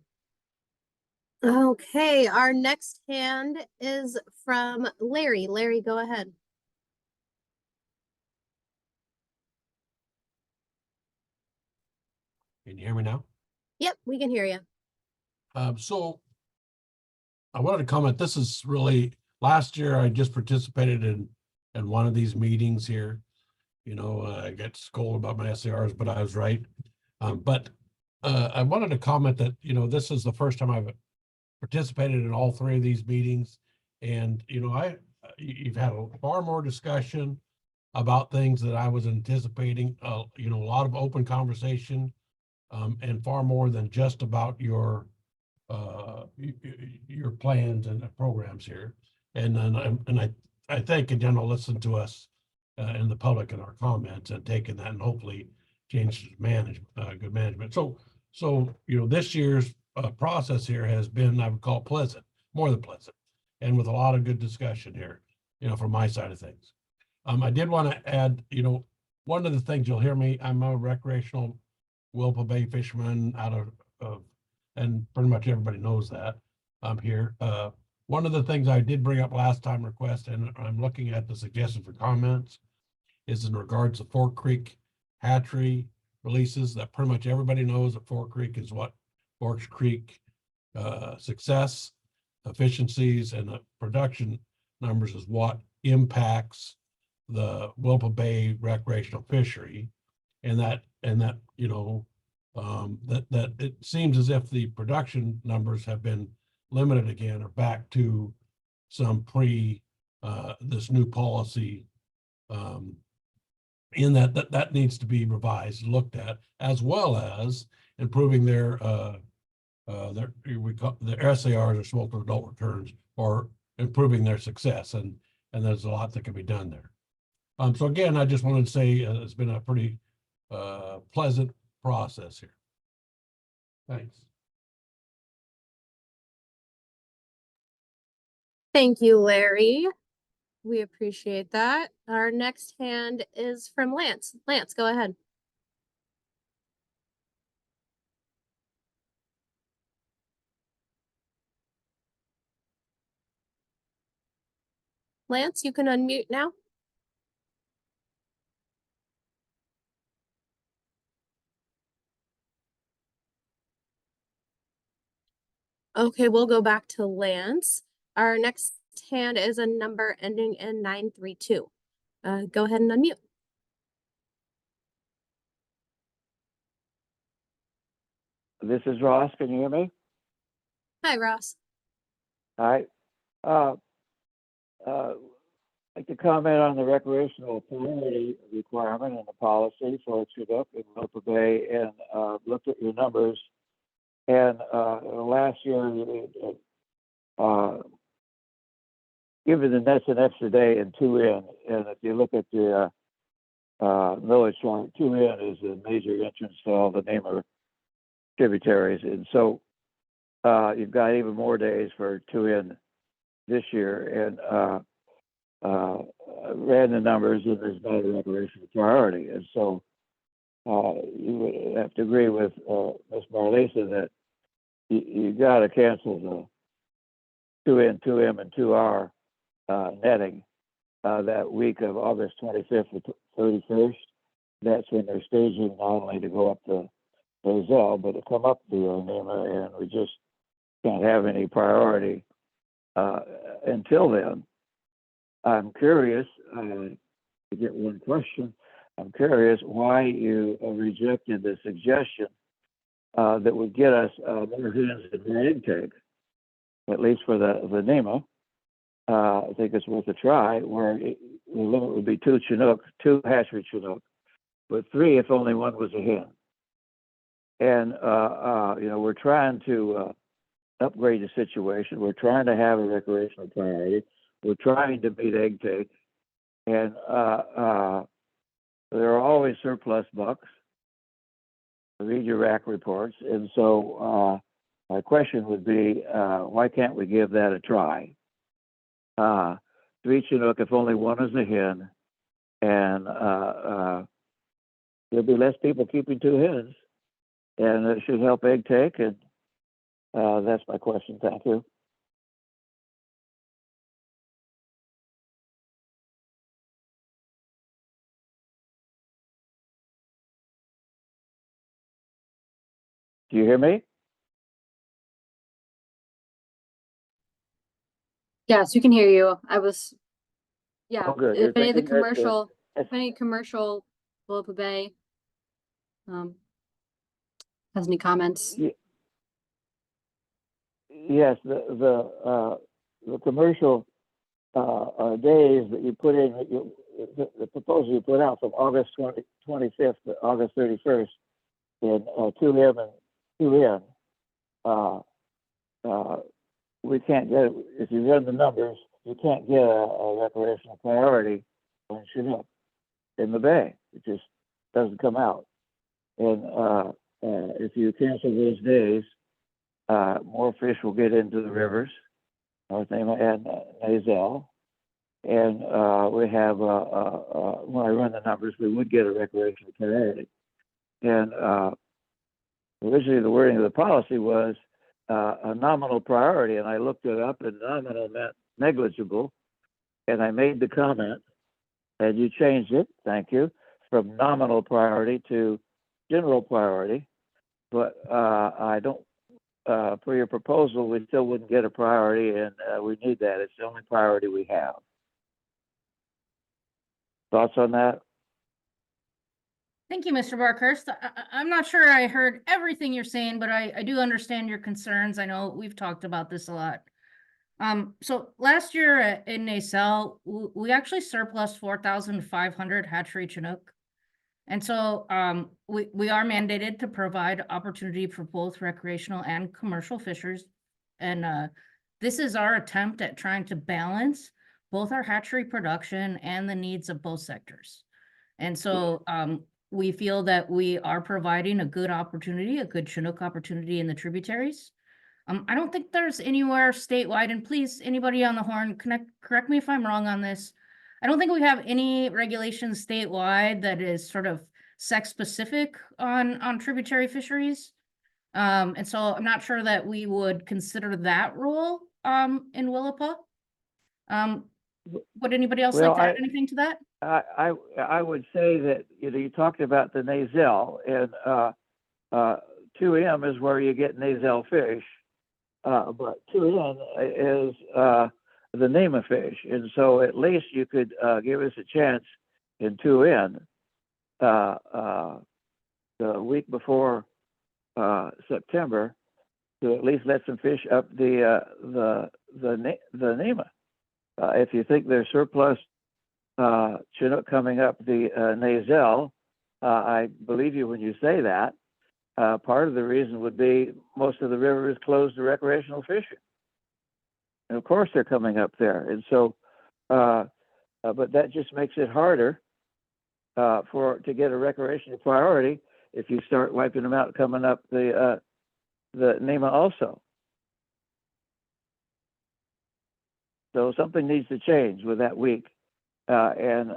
Okay, our next hand is from Larry. Larry, go ahead. Can you hear me now? Yep, we can hear you. So I wanted to comment, this is really, last year I just participated in one of these meetings here. You know, I got scolded about my SARs, but I was right. But I wanted to comment that, you know, this is the first time I've participated in all three of these meetings. And, you know, you've had a far more discussion about things that I was anticipating, you know, a lot of open conversation, and far more than just about your plans and programs here. And I think again, I'll listen to us in the public and our comments and taking that and hopefully change good management. So, you know, this year's process here has been, I would call it pleasant, more than pleasant, and with a lot of good discussion here, you know, from my side of things. I did want to add, you know, one of the things you'll hear me, I'm a recreational Willapa Bay fisherman out of and pretty much everybody knows that I'm here. One of the things I did bring up last time request, and I'm looking at the suggestion for comments, is in regards to Fork Creek hatchery releases. That pretty much everybody knows that Fork Creek is what Forks Creek success, efficiencies, and the production numbers is what impacts the Willapa Bay recreational fishery, and that you know, that it seems as if the production numbers have been limited again, or back to some this new policy, in that needs to be revised, looked at, as well as improving their SARs, or smoke adult returns, or improving their success, and there's a lot that can be done there. So again, I just wanted to say it's been a pretty pleasant process here. Thanks. Thank you, Larry. We appreciate that. Our next hand is from Lance. Lance, go ahead. Lance, you can unmute now. Okay, we'll go back to Lance. Our next hand is a number ending in 932. Go ahead and unmute. This is Ross. Can you hear me? Hi, Ross. Hi. Like to comment on the recreational priority requirement and the policy for Chinook and Willapa Bay, and looked at your numbers. And last year, given the nets an extra day and 2 in, and if you look at the millage chart, 2 in is a major entrance to all the Namer tributaries, and so you've got even more days for 2 in this year, and ran the numbers, and there's not a recreational priority, and so you would have to agree with Ms. Marlesa that you got to cancel the 2 in, 2M, and 2R netting that week of August 25th to 31st. That's when they're staging not only to go up the Roselle, but to come up the Namer, and we just can't have any priority until then. I'm curious, to get one question, I'm curious why you rejected the suggestion that would get us more hens and more intake, at least for the NEMA. I think it's worth a try, where the limit would be 2 Chinook, 2 hatchery Chinook, but 3 if only one was a hen. And, you know, we're trying to upgrade the situation. We're trying to have a recreational priority. we're trying to meet egg take, and there are always surplus bucks. Read your rack reports, and so my question would be, why can't we give that a try? 3 Chinook if only one is a hen, and there'll be less people keeping 2 hens, and it should help egg take, and that's my question. Thank you. Do you hear me? Yes, we can hear you. Yeah, Oh, good. if You're any of the thinking that, commercial, if- if any commercial Willapa Bay has any comments. Yes, the commercial days that you put in, the proposal you put out from August 25th to August 31st in 2M and 2N, we can't get, if you run the numbers, you can't get a recreational priority on Chinook in the bay. It just doesn't come out. And if you cancel those days, more fish will get into the rivers, North Nema and Nazelle. And we have, when I run the numbers, we would get a recreational priority. And originally the wording of the policy was a nominal priority, and I looked it up, and nominal meant negligible. And I made the comment, and you changed it, thank you, from nominal priority to general priority. But I don't, for your proposal, we still wouldn't get a priority, and we need that. It's the only priority we have. Thoughts on that? Thank you, Mr. Barkhurst. I'm not sure I heard everything you're saying, but I do understand your concerns. I know we've talked about this a lot. So last year in Nazelle, we actually surplus 4,500 hatchery Chinook. And so we are mandated to provide opportunity for both recreational and commercial fishers. And this is our attempt at trying to balance both our hatchery production and the needs of both sectors. And so we feel that we are providing a good opportunity, a good Chinook opportunity in the tributaries. I don't think there's anywhere statewide, and please, anybody on the horn, correct me if I'm wrong on this. I don't think we have any regulations statewide that is sort of sex specific on tributary fisheries. And so I'm not sure that we would consider that rule in Willapa. Would anybody else like to add anything to that? I would say that, you know, you talked about the Nazelle, and 2M is where you get Nazelle fish, but 2N is the Nema fish, and so at least you could give us a chance in 2N the week before September to at least let some fish up the Nema. If you think there's surplus Chinook coming up the Nazelle, I believe you when you say that. Part of the reason would be most of the river is closed to recreational fishing. And of course they're coming up there. And so, but that just makes it harder to get a recreational priority if you start wiping them out coming up the Nema also. So something needs to change with that week. And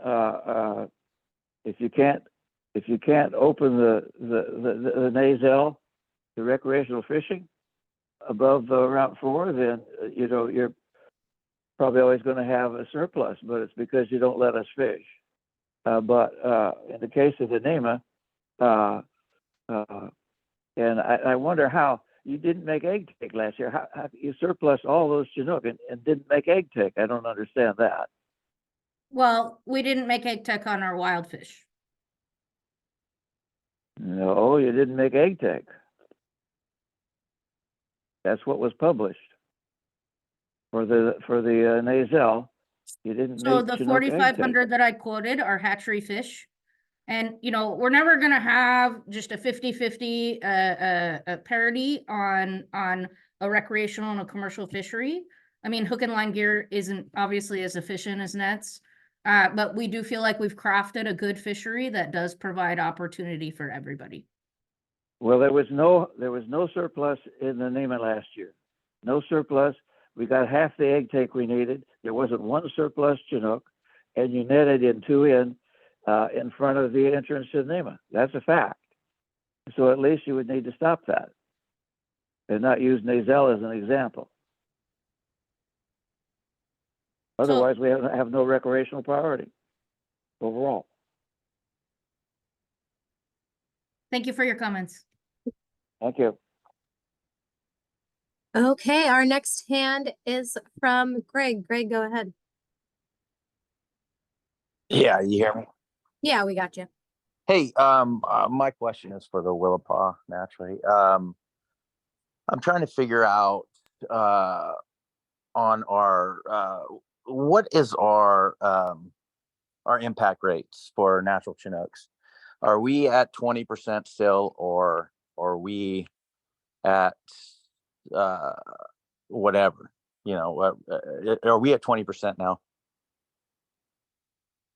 if you can't open the Nazelle to recreational fishing above Route 4, then you know you're probably always going to have a surplus, but it's because you don't let us fish. But in the case of the Nema, and I wonder how you didn't make egg take last year. How you surplus all those Chinook and didn't make egg take? I don't understand that. Well, we didn't make egg tech on our wild fish. No, you didn't make egg take. That's what was published for the Nazelle. You didn't. So make the Chinook egg take. 4,500 that I quoted are hatchery fish. And, you know, we're never going to have just a 50-50 parity on a recreational and a commercial fishery. I mean, hook and line gear isn't obviously as efficient as nets. But we do feel like we've crafted a good fishery that does provide opportunity for everybody. Well, there was no surplus in the NEMA last year. No surplus. We got half the egg take we needed. There wasn't one surplus Chinook, and you netted in in front of the entrance to NEMA. That's a fact. So at least you would need to stop that and not use Nazelle as an example. Otherwise, we have no recreational priority overall. Thank you for your comments. Thank you. Okay, our next hand is from Greg. Greg, go ahead. Yeah, you hear me? Yeah, we got you. Hey, my question is for the Willapa, naturally. I'm trying to figure out on our what is our impact rates for natural Chinooks? Are we at 20% still, or are we at whatever? You know, are we at 20% now?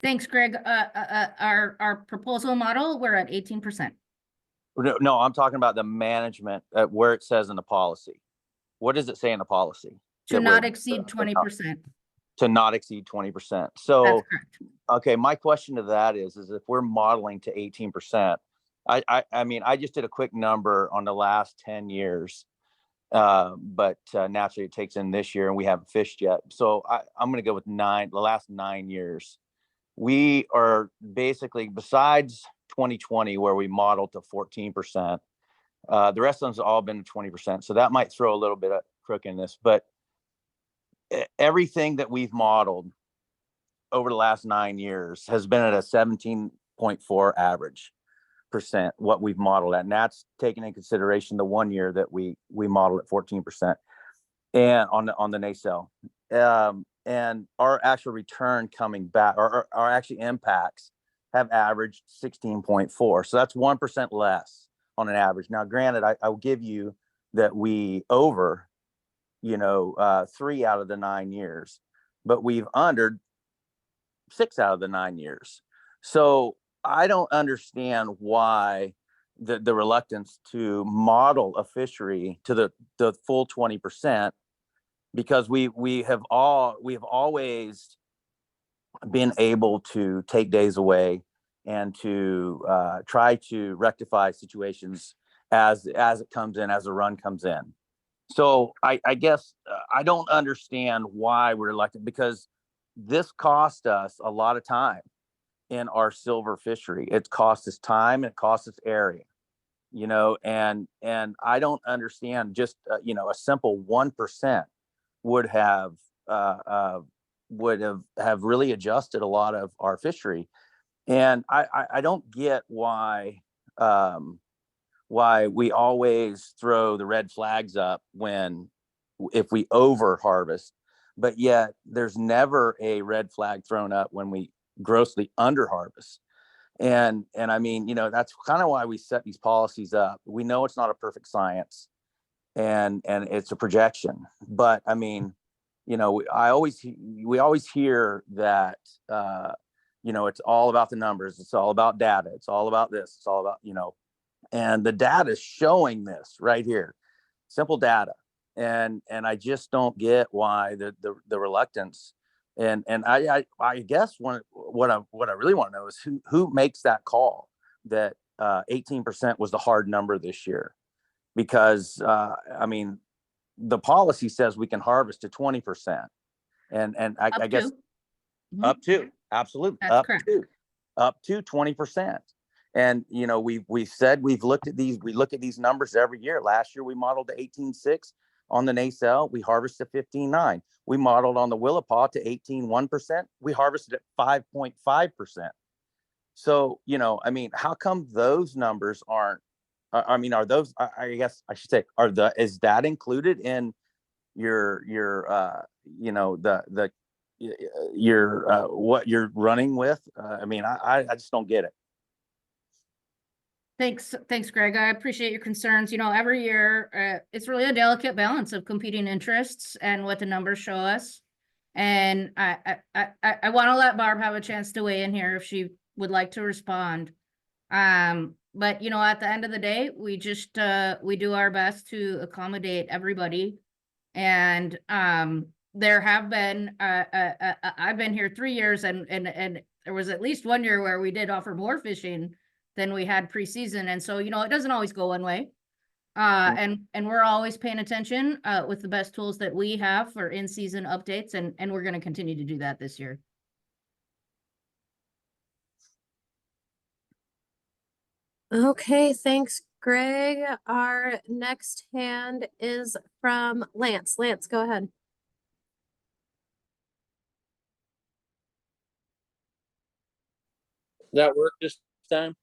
Thanks, Greg. Our proposal model, we're at 18%. No, I'm talking about the management where it says in the policy. What does it say in the policy? To not exceed 20%. To not exceed 20%. That's So, correct. okay, my question to that is if we're modeling to 18%, I mean, I just did a quick number on the last 10 years, but naturally it takes in this year and we haven't fished yet. So I'm going to go with the last 9 years. We are basically, besides 2020, where we modeled to 14%, the rest of them's all been 20%. So that might throw a little bit of crook in this, but everything that we've modeled over the last 9 years has been at a 17.4 average percent, what we've modeled at. And that's taking into consideration the 1 year that we modeled at 14% and on the nacelle. And our actual return coming back, or our actually impacts have averaged 16.4. So that's 1% less on an average. Now, granted, I'll give you that we over, 3 out of the 9 years, but we've under 6 out of the 9 years. So I don't understand why the reluctance to model a fishery to the full 20%, because we have always been able to take days away and to try to rectify situations as it comes in, as the run comes in. So I guess I don't understand why we're reluctant, because this cost us a lot of time in our silver fishery. It cost us time and it cost us area, and I don't understand just, a simple 1% would have really adjusted a lot of our fishery. And I don't get why we always throw the red flags up if we over harvest, but yet there's never a red flag thrown up when we grossly under harvest. And I mean, that's kind of why we set these policies up. We know it's not a perfect science and it's a projection, but I mean, we always hear that, it's all about the numbers. It's all about data. It's all about this. It's all about, and the data is showing this right here, simple data. And I just don't get why the reluctance. And I guess what I really want to know is who makes that call that 18% was the hard number this year, because I mean, the policy says we can harvest to 20%, and I guess up to, absolutely, That's correct. Up to 20%. And we've said we look at these numbers every year. Last year we modeled to 18.6 on the nacelle. We harvested 15.9. We modeled on the Willapa to 18.1%. We harvested at 5.5%. So I mean, how come those numbers aren't? I mean, are those? I guess I should say, is that included in your what you're running with? I mean, I just don't get it. Thanks, Greg. I appreciate your concerns. You know, every year, it's really a delicate balance of competing interests and what the numbers show us. And I want to let Barb have a chance to weigh in here if she would like to respond. But you know, at the end of the day, we just, we do our best to accommodate everybody. And, there have been, I've been here 3 years and there was at least 1 year where we did offer more fishing than we had preseason. And so, you know, it doesn't always go one way. And we're always paying attention, with the best tools that we have for in-season updates. And we're going to continue to do that this year. Okay, thanks, Greg. Our next hand is from Lance. Lance, go ahead. That work this time?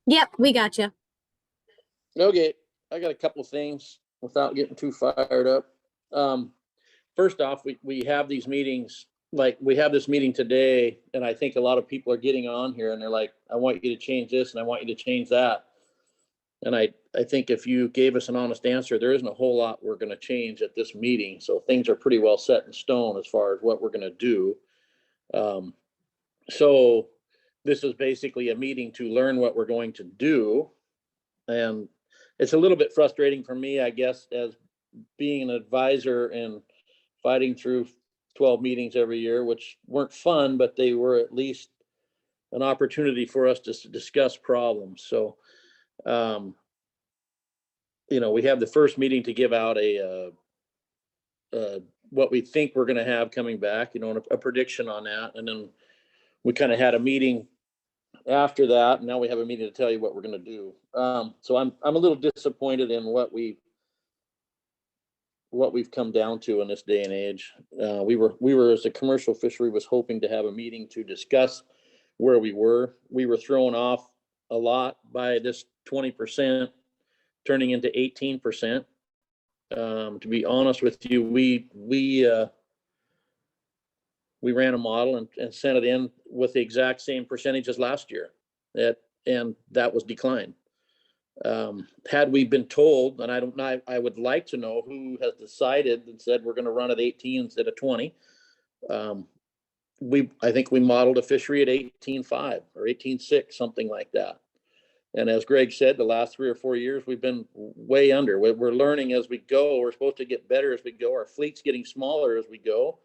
Yep, we got you. Okay, I got a couple of things without getting too fired up. First off, we have these meetings, like we have this meeting today, and I think a lot of people are getting on here and they're like, I want you to change this and I want you to change that. And I think if you gave us an honest answer, there isn't a whole lot we're going to change at this meeting. So things are pretty well set in stone as far as what we're going to do. So this is basically a meeting to learn what we're going to do. And it's a little bit frustrating for me, I guess, as being an advisor and fighting through 12 meetings every year, which weren't fun, but they were at least an opportunity for us to discuss problems. So, you know, we have the first meeting to give out what we think we're going to have coming back, you know, a prediction on that. And then we kind of had a meeting after that, and now we have a meeting to tell you what we're going to do. So I'm a little disappointed in what we've come down to in this day and age. We were as a commercial fishery was hoping to have a meeting to discuss where we were. We were thrown off a lot by this 20% turning into 18%. To be honest with you, we ran a model and sent it in with the exact same percentage as last year. And that was declined. Had we been told, and I don't know, I would like to know who has decided and said we're going to run at 18 instead of 20. I think we modeled a fishery at 18.5 or 18.6, something like that. And as Greg said, the last 3 or 4 years, we've been way under. We're learning as we go. We're supposed to get better as we go. Our fleet's getting smaller as we go.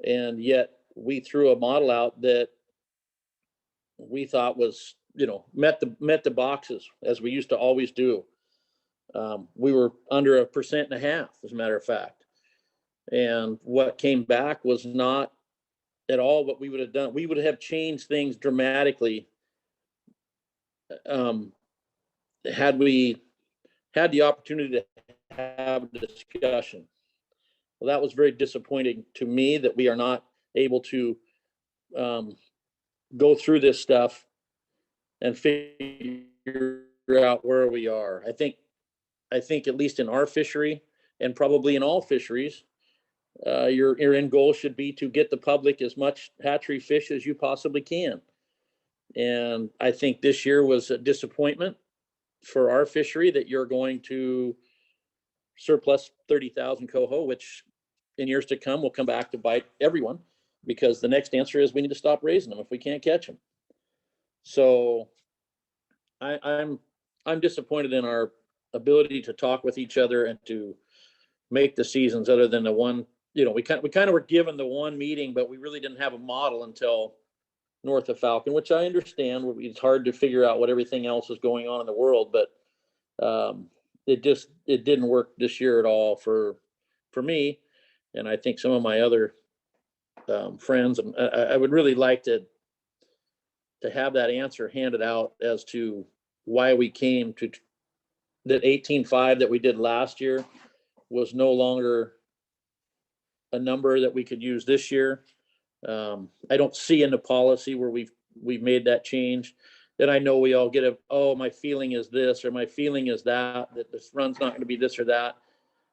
And yet we threw a model out that we thought was, you know, met the boxes as we used to always do. We were under 1.5%, as a matter of fact. And what came back was not at all what we would have done. We would have changed things dramatically had we had the opportunity to have a discussion. Well, that was very disappointing to me that we are not able to go through this stuff and figure out where we are. I think at least in our fishery and probably in all fisheries, your end goal should be to get the public as much hatchery fish as you possibly can. And I think this year was a disappointment for our fishery that you're going to surplus 30,000 coho, which in years to come will come back to bite everyone, because the next answer is we need to stop raising them if we can't catch them. So I'm disappointed in our ability to talk with each other and to make the seasons, other than the one, you know, we kind of were given the one meeting, but we really didn't have a model until north of Falcon, which I understand. It's hard to figure out what everything else is going on in the world, but it didn't work this year at all for me. And I think some of my other friends, and I would really like to have that answer handed out as to why we came to that 18.5 that we did last year was no longer a number that we could use this year. I don't see in the policy where we've made that change. Then I know we all get my feeling is this, or my feeling is that this run's not going to be this or that.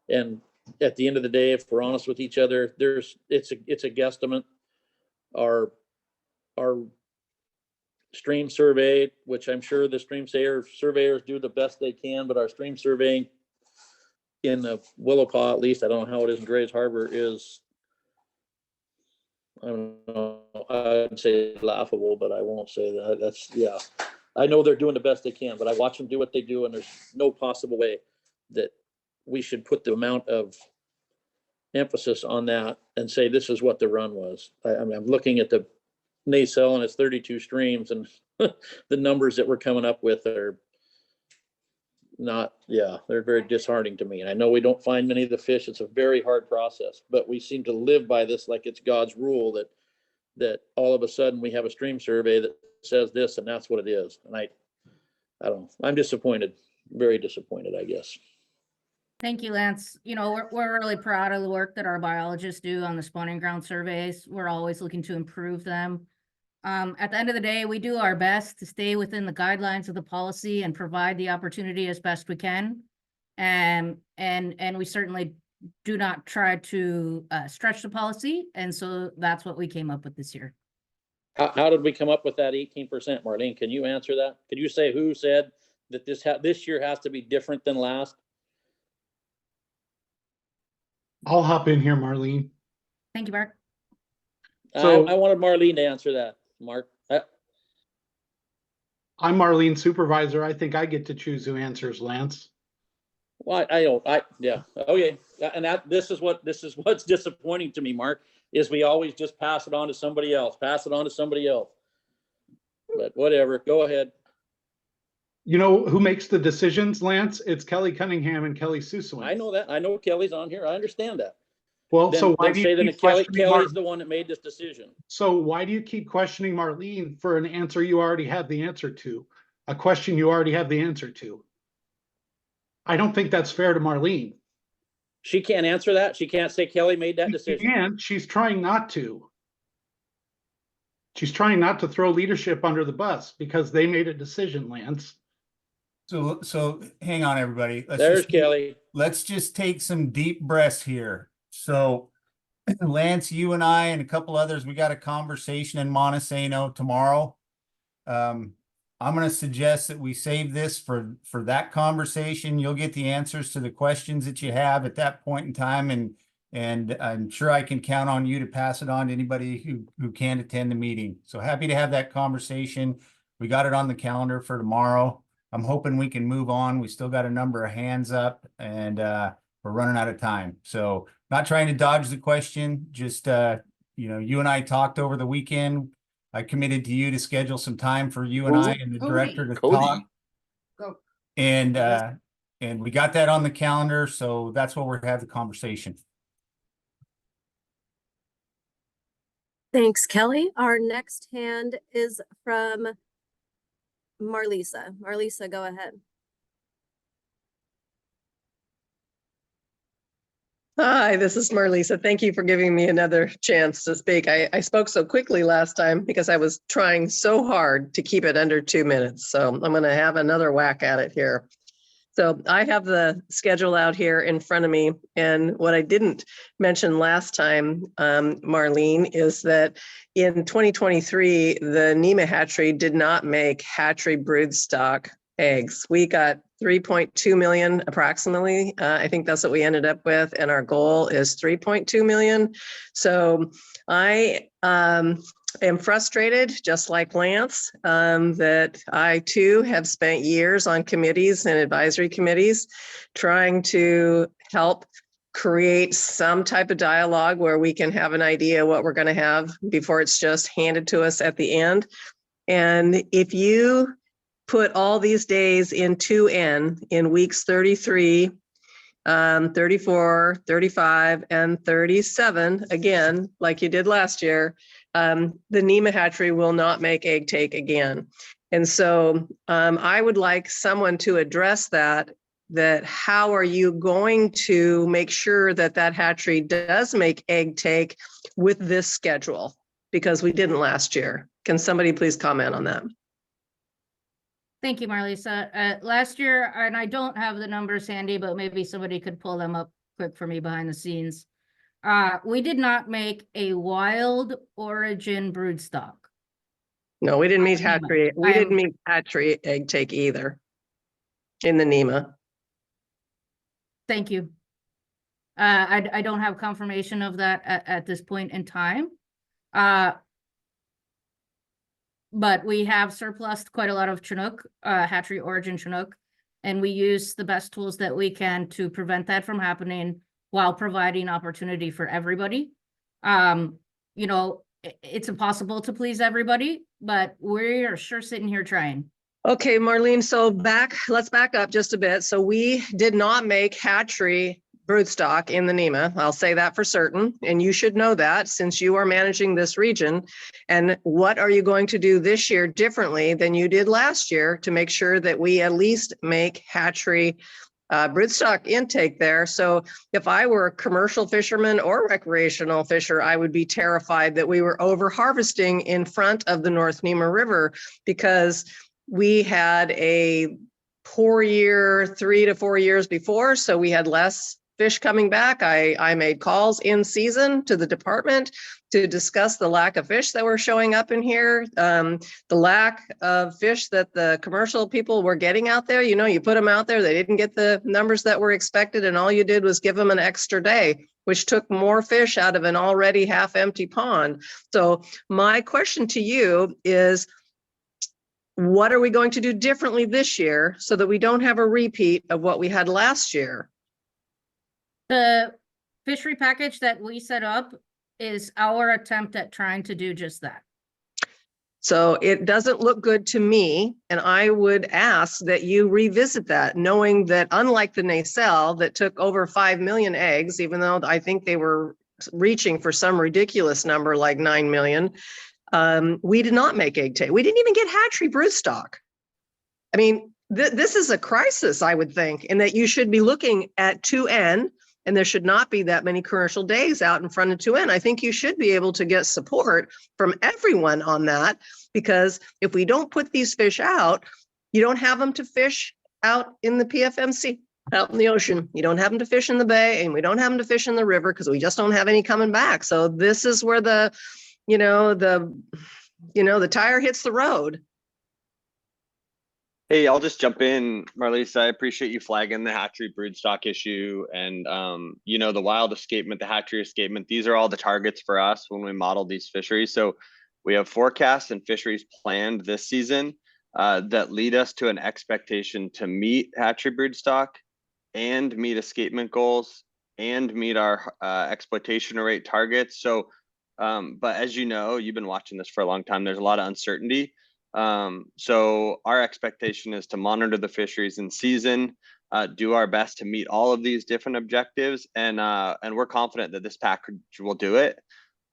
And at the end of the day, if we're honest with each other, it's a guesstimate. Our stream survey, which I'm sure the stream surveyors do the best they can, but our stream surveying in the Willapa, at least, I don't know how it is in Grays Harbor, is, I don't know, I'd say laughable, but I won't say that. That's, yeah. I know they're doing the best they can, but I watch them do what they do, and there's no possible way that we should put the amount of emphasis on that and say this is what the run was. I mean, I'm looking at the nacelle and it's 32 streams, and the numbers that we're coming up with are not, yeah, they're very disheartening to me. And I know we don't find many of the fish. It's a very hard process, but we seem to live by this like it's God's rule that all of a sudden we have a stream survey that says this and that's what it is. And I don't know. I'm disappointed, very disappointed, I guess. Thank you, Lance. You know, we're really proud of the work that our biologists do on the spawning ground surveys. We're always looking to improve them. At the end of the day, we do our best to stay within the guidelines of the policy and provide the opportunity as best we can. And we certainly do not try to stretch the policy. And so that's what we came up with this year. How did we come up with that 18%, Marlene? Can you answer that? Could you say who said that this year has to be different than last? I'll hop in here, Marlene. Thank you, Mark. So- I wanted Marlene to answer that, Mark. I'm Marlene's supervisor. I think I get to choose who answers, Lance. Well, yeah, okay. And this is what's disappointing to me, Mark, is we always just pass it on to somebody else, But whatever, go ahead. You know who makes the decisions, Lance? It's Kelly Cunningham and Kelly Suswin. I know that. I know Kelly's on here. I understand that. Well, Then, so why then do say you that keep questioning Kelly's the one that made this decision. So why do you keep questioning Marlene for an answer you already have the answer to? A question you already have the answer to? I don't think that's fair to Marlene. She can't answer that. She can't say Kelly made that decision. And she's trying not to. She's trying not to throw leadership under the bus because they made a decision, Lance. So hang on, everybody. There's Kelly. Let's just take some deep breaths here. So Lance, you and I and a couple others, we got a conversation in Montesano tomorrow. I'm going to suggest that we save this for that conversation. You'll get the answers to the questions that you have at that point in time. And I'm sure I can count on you to pass it on to anybody who can't attend the meeting. So happy to have that conversation. We got it on the calendar for tomorrow. I'm hoping we can move on. We still got a number of hands up and we're running out of time. So not trying to dodge the question, just, you know, you and I talked over the weekend. I committed to you to schedule some time for you and I and the director to talk. Go. And we got that on the calendar. So that's what we're having the conversation. Thanks, Kelly. Our next hand is from Marlisa. Marlisa, go ahead. Hi, this is Marlisa. Thank you for giving me another chance to speak. I spoke so quickly last time because I was trying so hard to keep it under 2 minutes. So I'm going to have another whack at it here. So I have the schedule out here in front of me. And what I didn't mention last time, Marlene, is that in 2023, the NEMA hatchery did not make hatchery broodstock eggs. We got 3.2 million approximately. I think that's what we ended up with. And our goal is 3.2 million. So I am frustrated, just like Lance, that I too have spent years on committees and advisory committees trying to help create some type of dialogue where we can have an idea what we're going to have before it's just handed to us at the end. And if you put all these days in 2N in weeks 33, 34, 35, and 37, again, like you did last year, the NEMA hatchery will not make egg take again. And so I would like someone to address that how are you going to make sure that that hatchery does make egg take with this schedule? Because we didn't last year. Can somebody please comment on that? Thank you, Marlisa. Last year, and I don't have the numbers handy, but maybe somebody could pull them up quick for me behind the scenes. We did not make a wild origin broodstock. No, we didn't meet NEMA. hatchery. We didn't meet hatchery egg take either in the NEMA. Thank you. I don't have confirmation of that at this point in time. But we have surplused quite a lot of Chinook, hatchery origin Chinook, and we use the best tools that we can to prevent that from happening while providing opportunity for everybody. You know, it's impossible to please everybody, but we're sure sitting here trying. Okay, Marlene, so let's back up just a bit. So we did not make hatchery broodstock in the NEMA. I'll say that for certain. And you should know that since you are managing this region. And what are you going to do this year differently than you did last year to make sure that we at least make hatchery broodstock intake there? So if I were a commercial fisherman or recreational fisher, I would be terrified that we were over harvesting in front of the North NEMA River, because we had a poor year 3 to 4 years before. So we had less fish coming back. I made calls in season to the department to discuss the lack of fish that were showing up in here, the lack of fish that the commercial people were getting out there. You know, you put them out there, they didn't get the numbers that were expected, and all you did was give them an extra day, which took more fish out of an already half empty pond. So my question to you is, what are we going to do differently this year so that we don't have a repeat of what we had last year? The fishery package that we set up is our attempt at trying to do just that. So it doesn't look good to me, and I would ask that you revisit that, knowing that unlike the nacelle that took over 5 million eggs, even though I think they were reaching for some ridiculous number like 9 million, we did not make egg take. We didn't even get hatchery broodstock. I mean, this is a crisis, I would think, in that you should be looking at 2N, and there should not be that many commercial days out in front of 2N. I think you should be able to get support from everyone on that, because if we don't put these fish out, you don't have them to fish out in the PFMC, out in the ocean. You don't have them to fish in the bay, and we don't have them to fish in the river because we just don't have any coming back. So this is where the tire hits the road. Hey, I'll just jump in, Marlisa. I appreciate you flagging the hatchery broodstock issue and, the wild escapement, the hatchery escapement. These are all the targets for us when we model these fisheries. So we have forecasts and fisheries planned this season that lead us to an expectation to meet hatchery broodstock and meet escapement goals and meet our exploitation rate targets. So, but as you know, you've been watching this for a long time, there's a lot of uncertainty. So our expectation is to monitor the fisheries in season, do our best to meet all of these different objectives, and we're confident that this package will do it.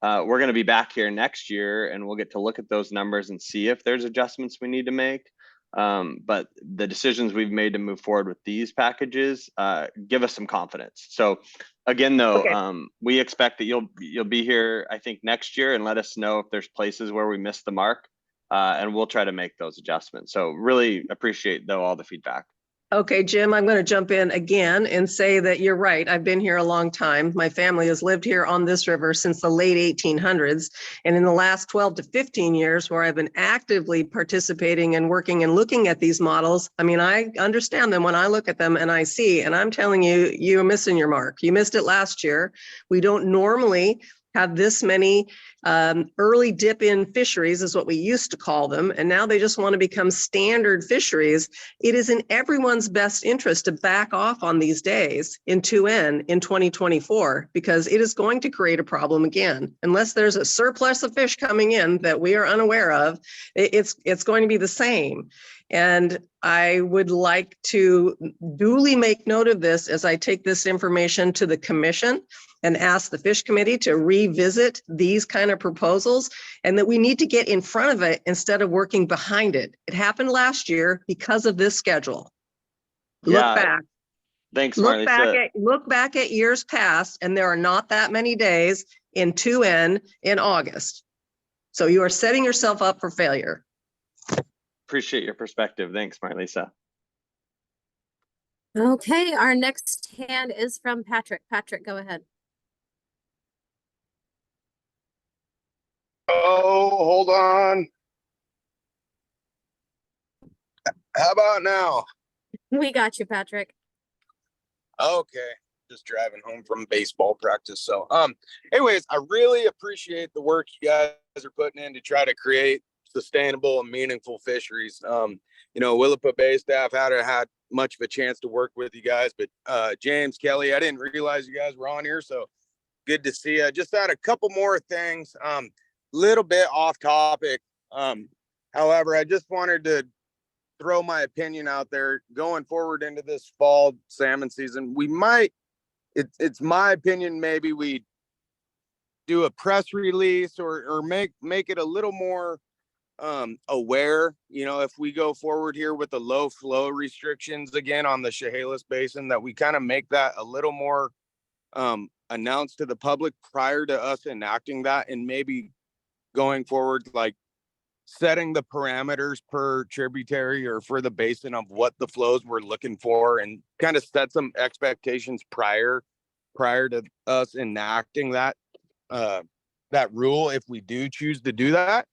We're going to be back here next year, and we'll get to look at those numbers and see if there's adjustments we need to make. But the decisions we've made to move forward with these packages give us some confidence. So again, though, Okay. We expect that you'll be here, I think, next year, and let us know if there's places where we missed the mark. And we'll try to make those adjustments. So really appreciate, though, all the feedback. Okay, Jim, I'm going to jump in again and say that you're right. I've been here a long time. My family has lived here on this river since the late 1800s. And in the last 12 to 15 years, where I've been actively participating and working and looking at these models, I mean, I understand them when I look at them and I see, and I'm telling you, you're missing your mark. You missed it last year. We don't normally have this many early dip in fisheries, is what we used to call them. And now they just want to become standard fisheries. It is in everyone's best interest to back off on these days in 2N in 2024, because it is going to create a problem again. Unless there's a surplus of fish coming in that we are unaware of, it's going to be the same. And I would like to duly make note of this as I take this information to the commission and ask the Fish Committee to revisit these kind of proposals, and that we need to get in front of it instead of working behind it. It happened last year because of this schedule. Look back. Thanks, Marlisa. Look back at years past, and there are not that many days in 2N in August. So you are setting yourself up for failure. Appreciate your perspective. Thanks, Marlisa. Okay, our next hand is from Patrick. Patrick, go ahead. Oh, hold on. How about now? We got you, Patrick. Okay. Just driving home from baseball practice. So, anyways, I really appreciate the work you guys are putting in to try to create sustainable and meaningful fisheries. Willapa Bay staff hadn't had much of a chance to work with you guys, but James, Kelly, I didn't realize you guys were on here. So good to see you. Just had a couple more things, little bit off topic. However, I just wanted to throw my opinion out there going forward into this fall salmon season. We might, it's my opinion, maybe we do a press release or make it a little more aware, if we go forward here with the low flow restrictions again on the Chehalis Basin, that we kind of make that a little more announced to the public prior to us enacting that, and maybe going forward, like setting the parameters per tributary or for the basin of what the flows we're looking for, and kind of set some expectations prior to us enacting that rule if we do choose to do that.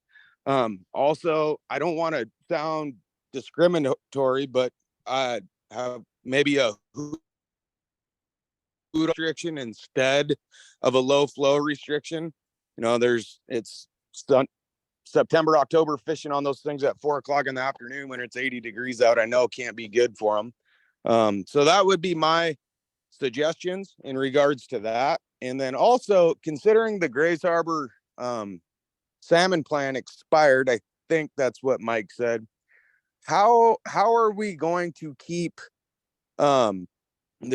Also, I don't want to sound discriminatory, but I have maybe a food restriction instead of a low flow restriction. It's September, October, fishing on those things at 4 o'clock in the afternoon when it's 80 degrees out, I know can't be good for them. So that would be my suggestions in regards to that. And then also, considering the Grays Harbor salmon plan expired, I think that's what Mike said. How are we going to keep the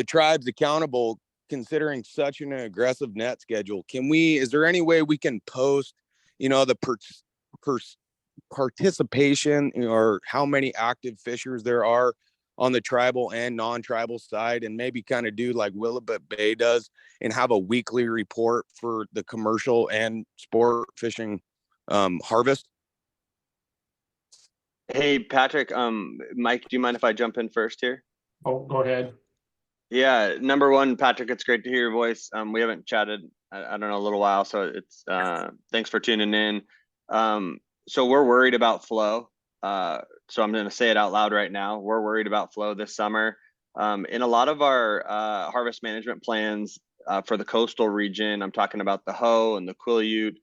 tribes accountable considering such an aggressive net schedule? Is there any way we can post, the participation, or how many active fishers there are on the tribal and non-tribal side, and maybe kind of do like Willapa Bay does and have a weekly report for the commercial and sport fishing harvest? Hey, Patrick, Mike, do you mind if I jump in first here? Oh, go ahead. Yeah, number one, Patrick, it's great to hear your voice. We haven't chatted, I don't know, a little while, so it's thanks for tuning in. So we're worried about flow. So I'm going to say it out loud right now. We're worried about flow this summer. In a lot of our harvest management plans for the coastal region, I'm talking about the Hoh and the Quileute,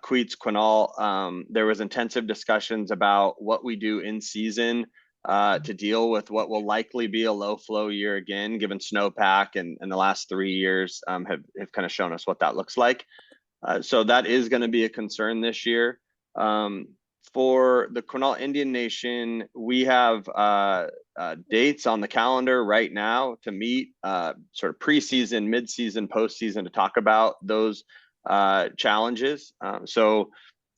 Queets, Quinault, there was intensive discussions about what we do in season to deal with what will likely be a low flow year again, given snowpack and the last 3 years have kind of shown us what that looks like. So that is going to be a concern this year. For the Quinault Indian Nation, we have dates on the calendar right now to meet sort of preseason, mid-season, postseason to talk about those challenges. So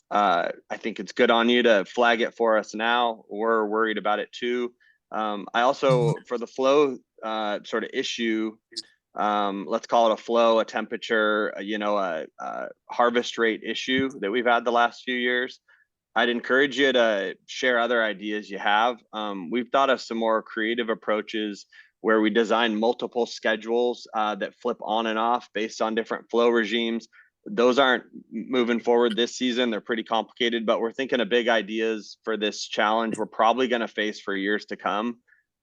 I think it's good on you to flag it for us now. We're worried about it too. I also, for the flow sort of issue, let's call it a flow, a temperature, a harvest rate issue that we've had the last few years. I'd encourage you to share other ideas you have. We've thought of some more creative approaches where we design multiple schedules that flip on and off based on different flow regimes. Those aren't moving forward this season. They're pretty complicated, but we're thinking of big ideas for this challenge we're probably going to face for years to come.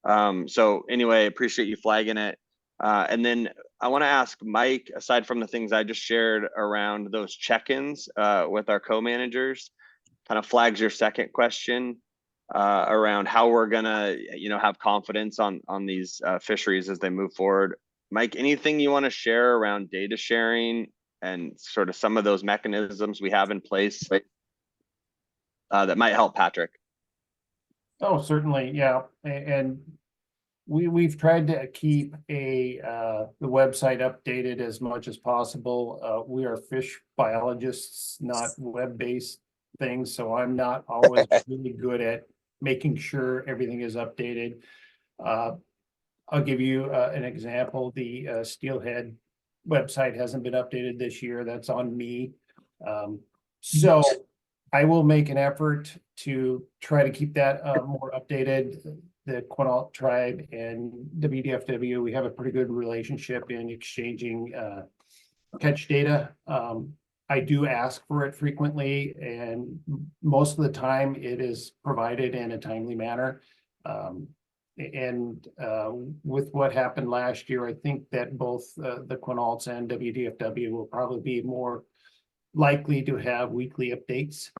So anyway, appreciate you flagging it. And then I want to ask Mike, aside from the things I just shared around those check-ins with our co-managers, kind of flags your second question around how we're gonna, have confidence on these fisheries as they move forward. Mike, anything you want to share around data sharing and sort of some of those mechanisms we have in place that might help Patrick? Oh, certainly, yeah. And we've tried to keep the website updated as much as possible. We are fish biologists, not web-based things, so I'm not always really good at making sure everything is updated. I'll give you an example. The Steelhead website hasn't been updated this year. That's on me. So I will make an effort to try to keep that more updated. The Quinault tribe and WDFW, we have a pretty good relationship in exchanging catch data. I do ask for it frequently, and most of the time it is provided in a timely manner. And with what happened last year, I think that both the Quinaults and WDFW will probably be more likely to have weekly updates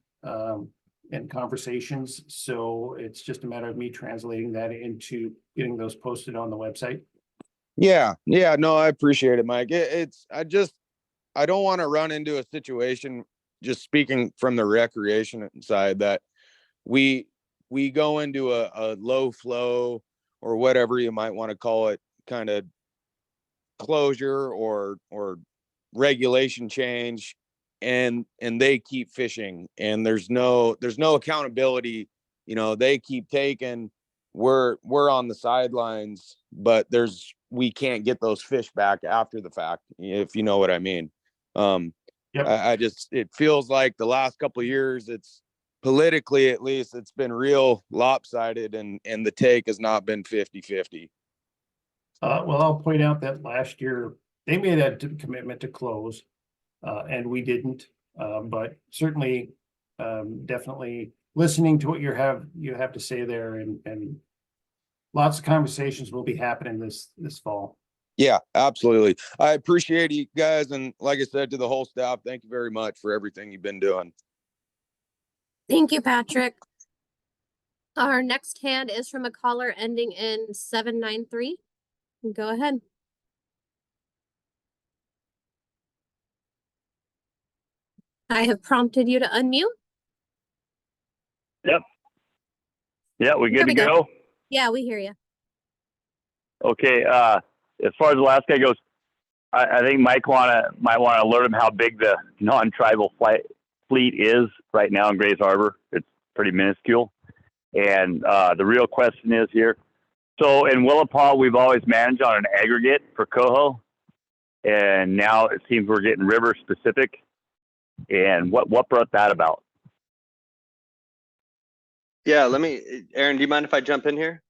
and conversations. So it's just a matter of me translating that into getting those posted on the website. Yeah, no, I appreciate it, Mike. I don't want to run into a situation, just speaking from the recreation side, that we go into a low flow or whatever you might want to call it, kind of closure or regulation change, and they keep fishing and there's no accountability. They keep taking, we're on the sidelines, but we can't get those fish back after the fact, if you know what I mean. Yep. It feels like the last couple of years, it's politically, at least, it's been real lopsided, and the take has not been 50-50. Well, I'll point out that last year they made a commitment to close, and we didn't. But certainly, definitely listening to what you have to say there, and lots of conversations will be happening this fall. Yeah, absolutely. I appreciate you guys, and like I said to the whole staff, thank you very much for everything you've been doing. Thank you, Patrick. Our next hand is from a caller ending in 793. Go ahead. I have prompted you to unmute. Yep. Yeah, we There good we to go. go? Yeah, we hear you. Okay, as far as the last guy goes, I think Mike might want to alert him how big the non-tribal fleet is right now in Grays Harbor. It's pretty minuscule. And the real question is here, so in Willapa, we've always managed on an aggregate for coho, and now it seems we're getting river specific. And what brought that about? Yeah, Aaron, do you mind if I jump in here?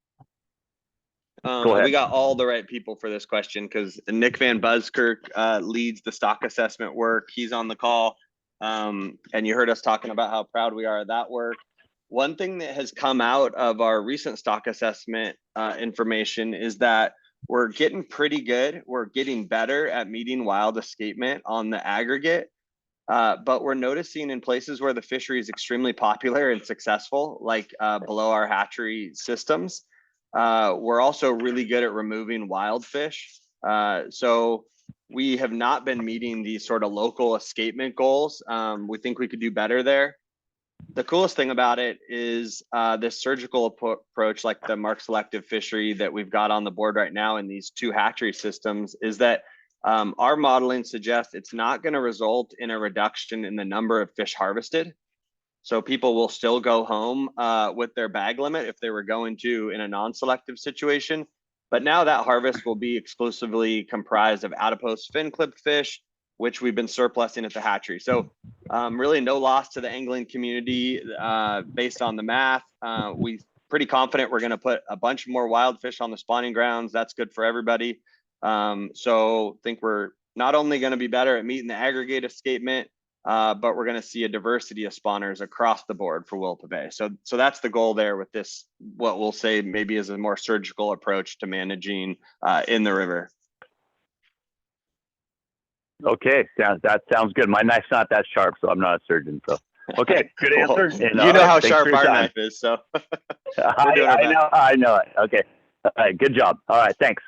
Go ahead. We got all the right people for this question because Nick Van Buskirk leads the stock assessment work. He's on the call. And you heard us talking about how proud we are of that work. One thing that has come out of our recent stock assessment information is that we're getting pretty good. We're getting better at meeting wild escapement on the aggregate. But we're noticing in places where the fishery is extremely popular and successful, like below our hatchery systems, we're also really good at removing wild fish. So we have not been meeting these sort of local escapement goals. We think we could do better there. The coolest thing about it is this surgical approach, like the mark selective fishery that we've got on the board right now in these 2 hatchery systems, is that our modeling suggests it's not going to result in a reduction in the number of fish harvested. So people will still go home with their bag limit if they were going to in a non-selective situation. But now that harvest will be exclusively comprised of adipose fin clipped fish, which we've been surplusing at the hatchery. So really no loss to the angling community based on the math. We pretty confident we're going to put a bunch more wild fish on the spawning grounds. That's good for everybody. So I think we're not only going to be better at meeting the aggregate escapement, but we're going to see a diversity of spawners across the board for Willapa Bay. So that's the goal there with this, what we'll say maybe is a more surgical approach to managing in the river. Okay, that sounds good. My knife's not that sharp, so I'm not a surgeon. So okay, good Cool. answer. And, You know how thanks sharp for your our time. knife is, so I know it. Okay, all right, good job. All right, thanks.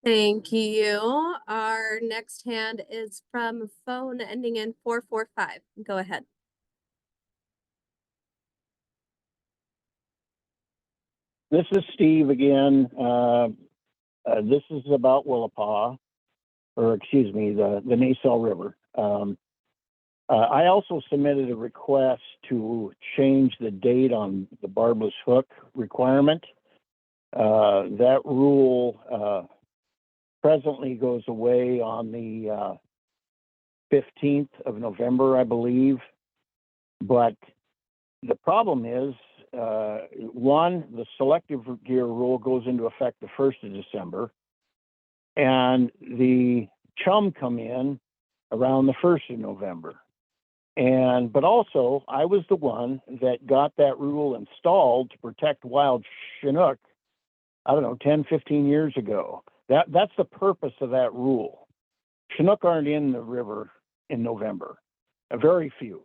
Thank you. Our next hand is from phone ending in 445. Go ahead. This is Steve again. This is about Willapa, or excuse me, the Nassau River. I also submitted a request to change the date on the barbless hook requirement. That rule presently goes away on the 15th of November, I believe. But the problem is, one, the selective gear rule goes into effect the 1st of December, and the chum come in around the 1st of November. but also I was the one that got that rule installed to protect wild Chinook, I don't know, 10, 15 years ago. That's the purpose of that rule. Chinook aren't in the river in November, very few.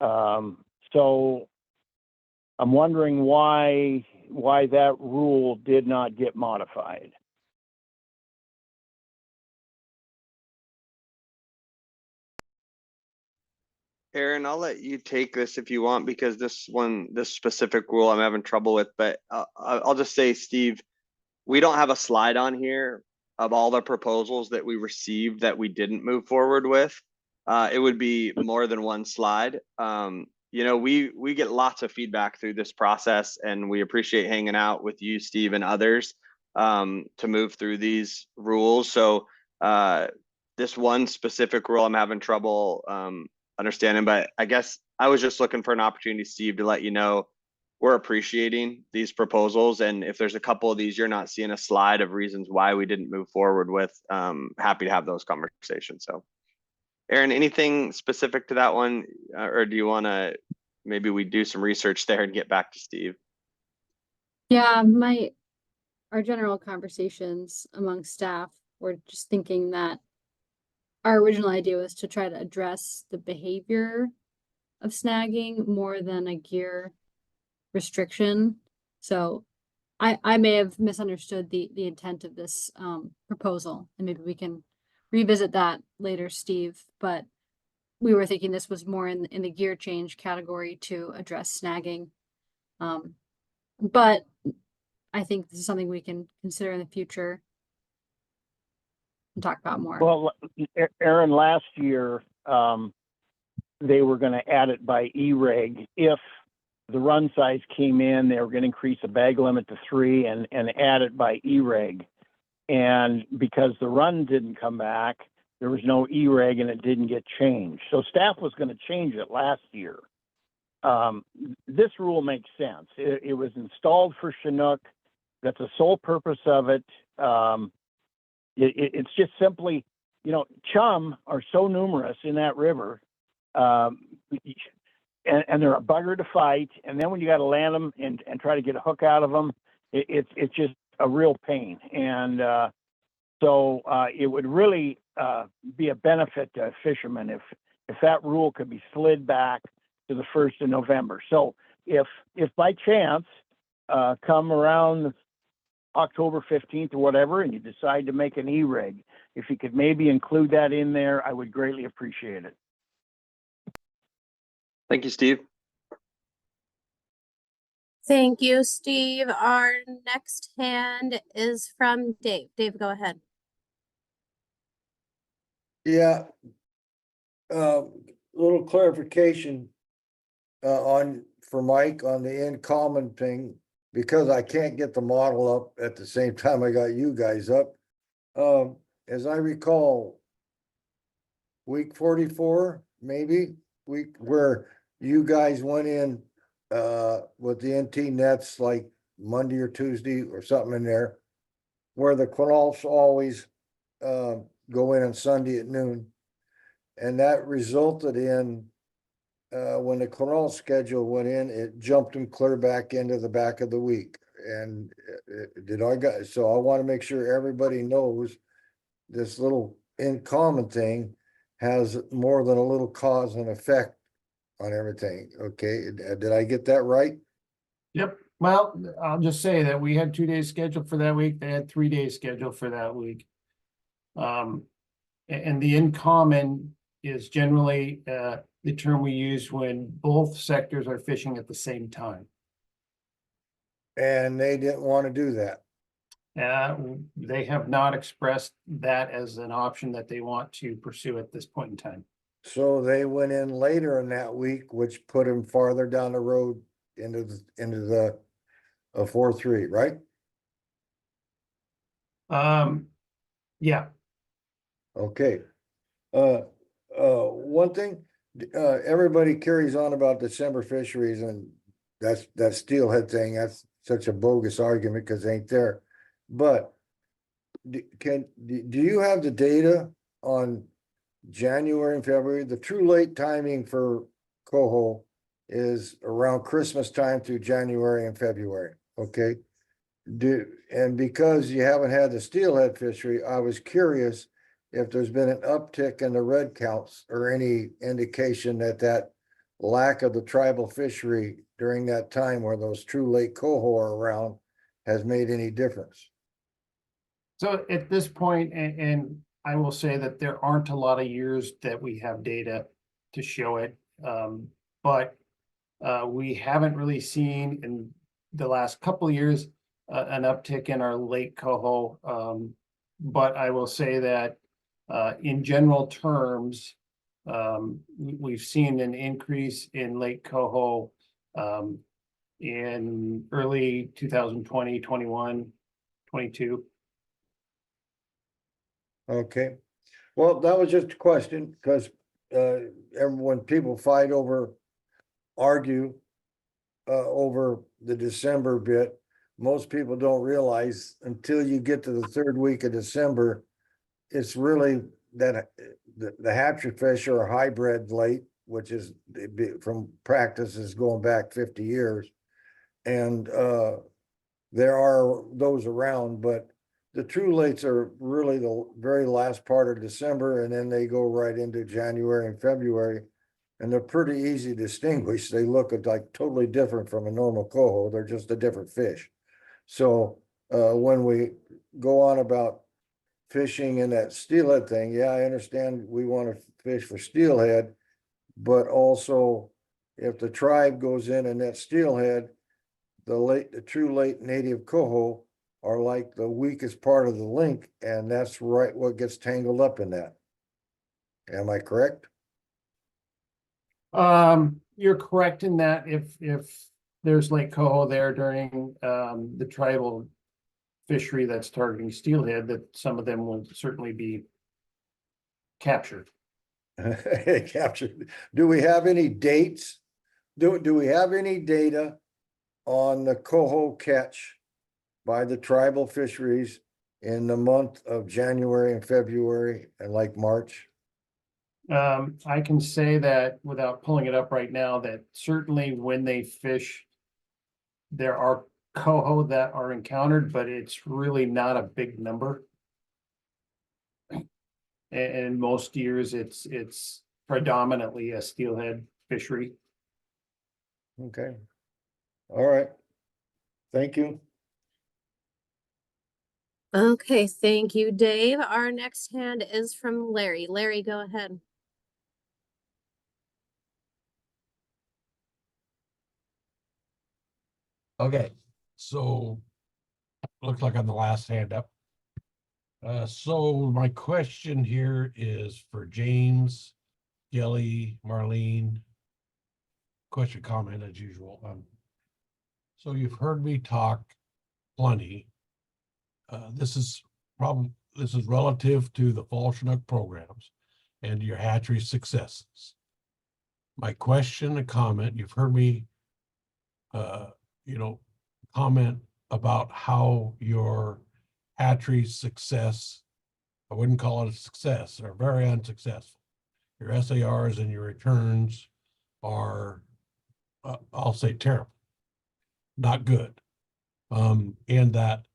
So I'm wondering why that rule did not get modified. Aaron, I'll let you take this if you want, because this specific rule I'm having trouble with, but I'll just say, Steve, we don't have a slide on here of all the proposals that we received that we didn't move forward with. It would be more than one slide. You know, we get lots of feedback through this process, and we appreciate hanging out with you, Steve, and others to move through these rules. So this one specific rule I'm having trouble understanding, but I guess I was just looking for an opportunity, Steve, to let you know we're appreciating these proposals, and if there's a couple of these you're not seeing a slide of reasons why we didn't move forward with, happy to have those conversations. So Aaron, anything specific to that one, or do you want to maybe we do some research there and get back to Steve? Yeah, our general conversations among staff were just thinking that our original idea was to try to address the behavior of snagging more than a gear restriction. So I may have misunderstood the intent of this proposal, and maybe we can revisit that later, Steve. But we were thinking this was more in the gear change category to address snagging. But I think this is something we can consider in the future and talk about more. Well, Aaron, last year, they were going to add it by E-reg. If the run size came in, they were going to increase the bag limit to 3 and add it by E-reg. And because the run didn't come back, there was no E-reg and it didn't get changed. So staff was going to change it last year. This rule makes sense. It was installed for Chinook. That's the sole purpose of it. It's just simply, you know, chum are so numerous in that river, and they're a bugger to fight. And then when you got to land them and try to get a hook out of them, it's just a real pain. And so it would really be a benefit to fishermen if that rule could be slid back to the 1st of November. So if by chance come around October 15th or whatever, and you decide to make an E-reg, if you could maybe include that in there, I would greatly appreciate it. Thank you, Steve. Thank you, Steve. Our next hand is from Dave. Dave, go ahead. Yeah. Little clarification for Mike on the in common thing, because I can't get the model up at the same time I got you guys up. As I recall, week 44, maybe, week where you guys went in with the NT nets like Monday or Tuesday or something in there, where the quinaults always go in on Sunday at noon. And that resulted in when the quinault schedule went in, it jumped them clear back into the back of the week. And so I want to make sure everybody knows this little in common thing has more than a little cause and effect on everything. Okay, did I get that right? Yep. Well, I'll just say that we had 2 days scheduled for that week. They had 3 days scheduled for that week. And the in common is generally the term we use when both sectors are fishing at the same time. And they didn't want to do that. They have not expressed that as an option that they want to pursue at this point in time. So they went in later in that week, which put them farther down the road into the 4-3, right? Yeah. Okay. One thing, everybody carries on about December fisheries, and that's that steelhead thing. That's such a bogus argument because it ain't there. But do you have the data on January and February. The true late timing for coho is around Christmas time through January and February, okay? And because you haven't had the steelhead fishery, I was curious if there's been an uptick in the red counts or any indication that lack of the tribal fishery during that time where those true late coho are around has made any difference. So at this point, and I will say that there aren't a lot of years that we have data to show it. But we haven't really seen in the last couple of years an uptick in our lake coho. But I will say that in general terms, we've seen an increase in lake coho in early 2020, 21, 22. Okay, well, that was just a question, because when people argue over the December bit, most people don't realize until you get to the third week of December, it's really that the hatchery fish are hybrid late, which is from practices going back 50 years. And there are those around, but the true lates are really the very last part of December, and then they go right into January and February. And they're pretty easy to distinguish. They look like totally different from a normal coho. They're just a different fish. So when we go on about fishing in that steelhead thing, yeah, I understand we want to fish for steelhead, but also if the tribe goes in that steelhead, the true late native coho are like the weakest part of the link, and that's right what gets tangled up in that. Am I correct? You're correct in that if there's lake coho there during the tribal fishery that's targeting steelhead, that some of them will certainly be captured. Captured. Do we have any dates? Do we have any data on the coho catch by the tribal fisheries in the month of January and February and like March? I can say that without pulling it up right now, that certainly when they fish, there are coho that are encountered, but it's really not a big number. And most years it's predominantly a steelhead fishery. Okay. All right. Thank you. Okay, thank you, Dave. Our next hand is from Larry. Larry, go ahead. Okay, so looks like I'm the last hand up. So my question here is for James, Kelly, Marlene. Question, comment as usual. So you've heard me talk plenty. This is relative to the fall Chinook programs and your hatchery successes. My question and comment, you've heard me comment about how your hatchery success, I wouldn't call it a success, are very unsuccessful. Your SARs and your returns are, I'll say, terrible, not good. And that,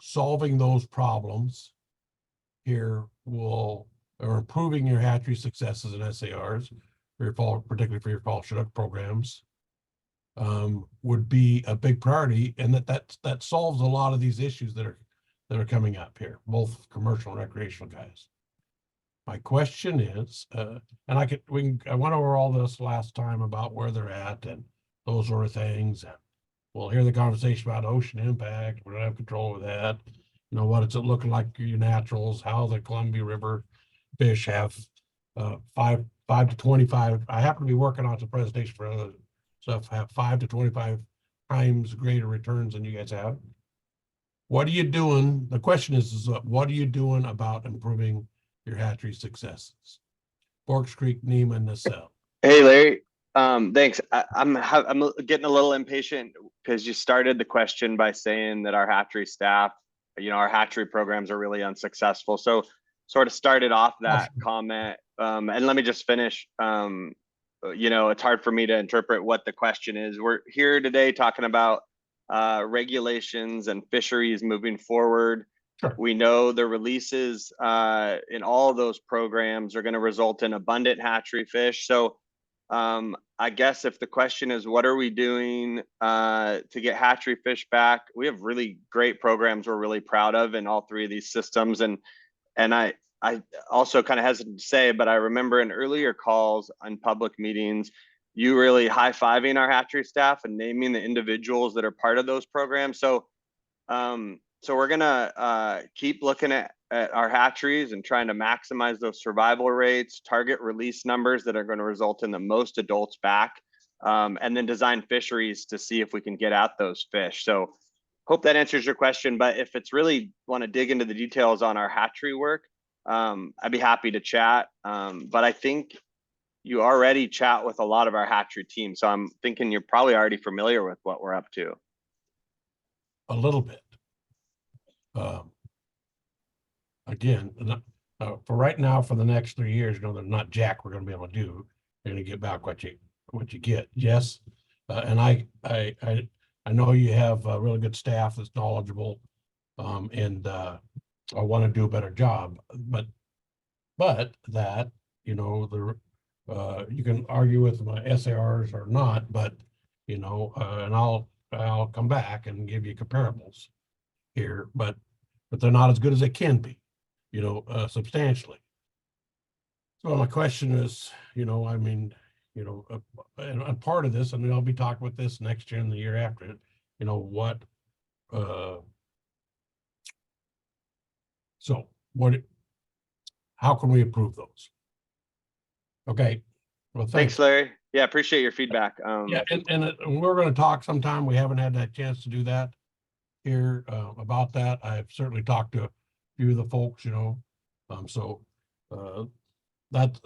solving those problems here or improving your hatchery successes and SARs, particularly for your fall Chinook programs, would be a big priority, and that solves a lot of these issues that are coming up here, both commercial and recreational guys. My question is, and I went over all this last time about where they're at and those sort of things. And we'll hear the conversation about ocean impact. We don't have control over that. What is it looking like for your naturals? How the Columbia River fish have 5 to 25. I happen to be working on some presentation for other stuff, have 5 to 25 times greater returns than you guys have. What are you doing? The question is what are you doing about improving your hatchery successes? Forks Creek, Neiman, Nacelle. Hey, Larry. Thanks. I'm getting a little impatient because you started the question by saying that our hatchery staff, our hatchery programs are really unsuccessful. So sort of started off that comment. And let me just finish. It's hard for me to interpret what the question is. We're here today talking about regulations and fisheries moving forward. Sure. We know the releases in all of those programs are going to result in abundant hatchery fish. So I guess if the question is, what are we doing to get hatchery fish back? We have really great programs we're really proud of in all three of these systems. And I also kind of hesitant to say, but I remember in earlier calls on public meetings, you really high-fiving our hatchery staff and naming the individuals that are part of those programs. So we're gonna keep looking at our hatcheries and trying to maximize those survival rates, target release numbers that are going to result in the most adults back, and then design fisheries to see if we can get at those fish. So hope that answers your question. But if it's really want to dig into the details on our hatchery work, I'd be happy to chat. But I think you already chat with a lot of our hatchery team. So I'm thinking you're probably already familiar with what we're up to. A little bit. Again, for right now, for the next 3 years, there's not jack we're going to be able to do. You're going to get back what you get. Yes, and I know you have a really good staff that's knowledgeable, and I want to do a better job. But that you can argue with my SARs or not, but and I'll come back and give you comparables here, but they're not as good as they can be, substantially. So my question is, and part of this, and I'll be talking with this next year and the year after it, how can we improve those? Okay. Well, Thanks, Larry. Yeah, appreciate your feedback. Yeah, and we're going to talk sometime. We haven't had that chance to do that here about that. I've certainly talked to a few of the folks, that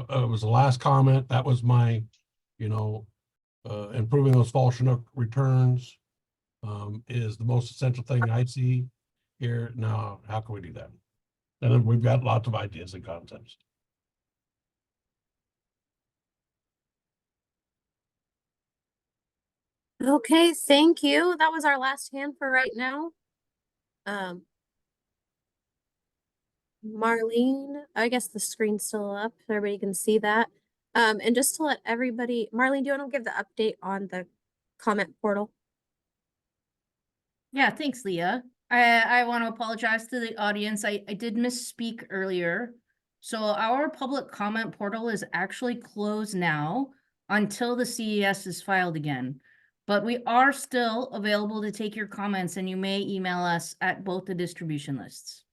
was the last comment. That was my, improving those fall Chinook returns is the most essential thing I see here. Now, how can we do that? And then we've got lots of ideas and concepts. Okay, thank you. That was our last hand for right now. Marlene, I guess the screen's still up, so everybody can see that. And just to let everybody, Marlene, do you want to give the update on the comment portal? Yeah, thanks, Leah. I want to apologize to the audience. I did misspeak earlier. So our public comment portal is actually closed now until the CES is filed again. But we are still available to take your comments, and you may email us at both the distribution lists.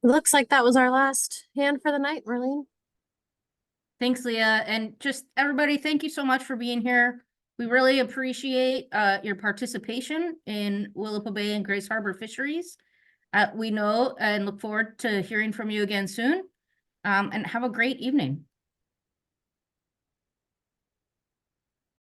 Looks like that was our last hand for the night, Marlene. Thanks, Leah. And just everybody, thank you so much for being here. We really appreciate your participation in Willapa Bay and Grace Harbor fisheries. We know and look forward to hearing from you again soon. And have a great evening.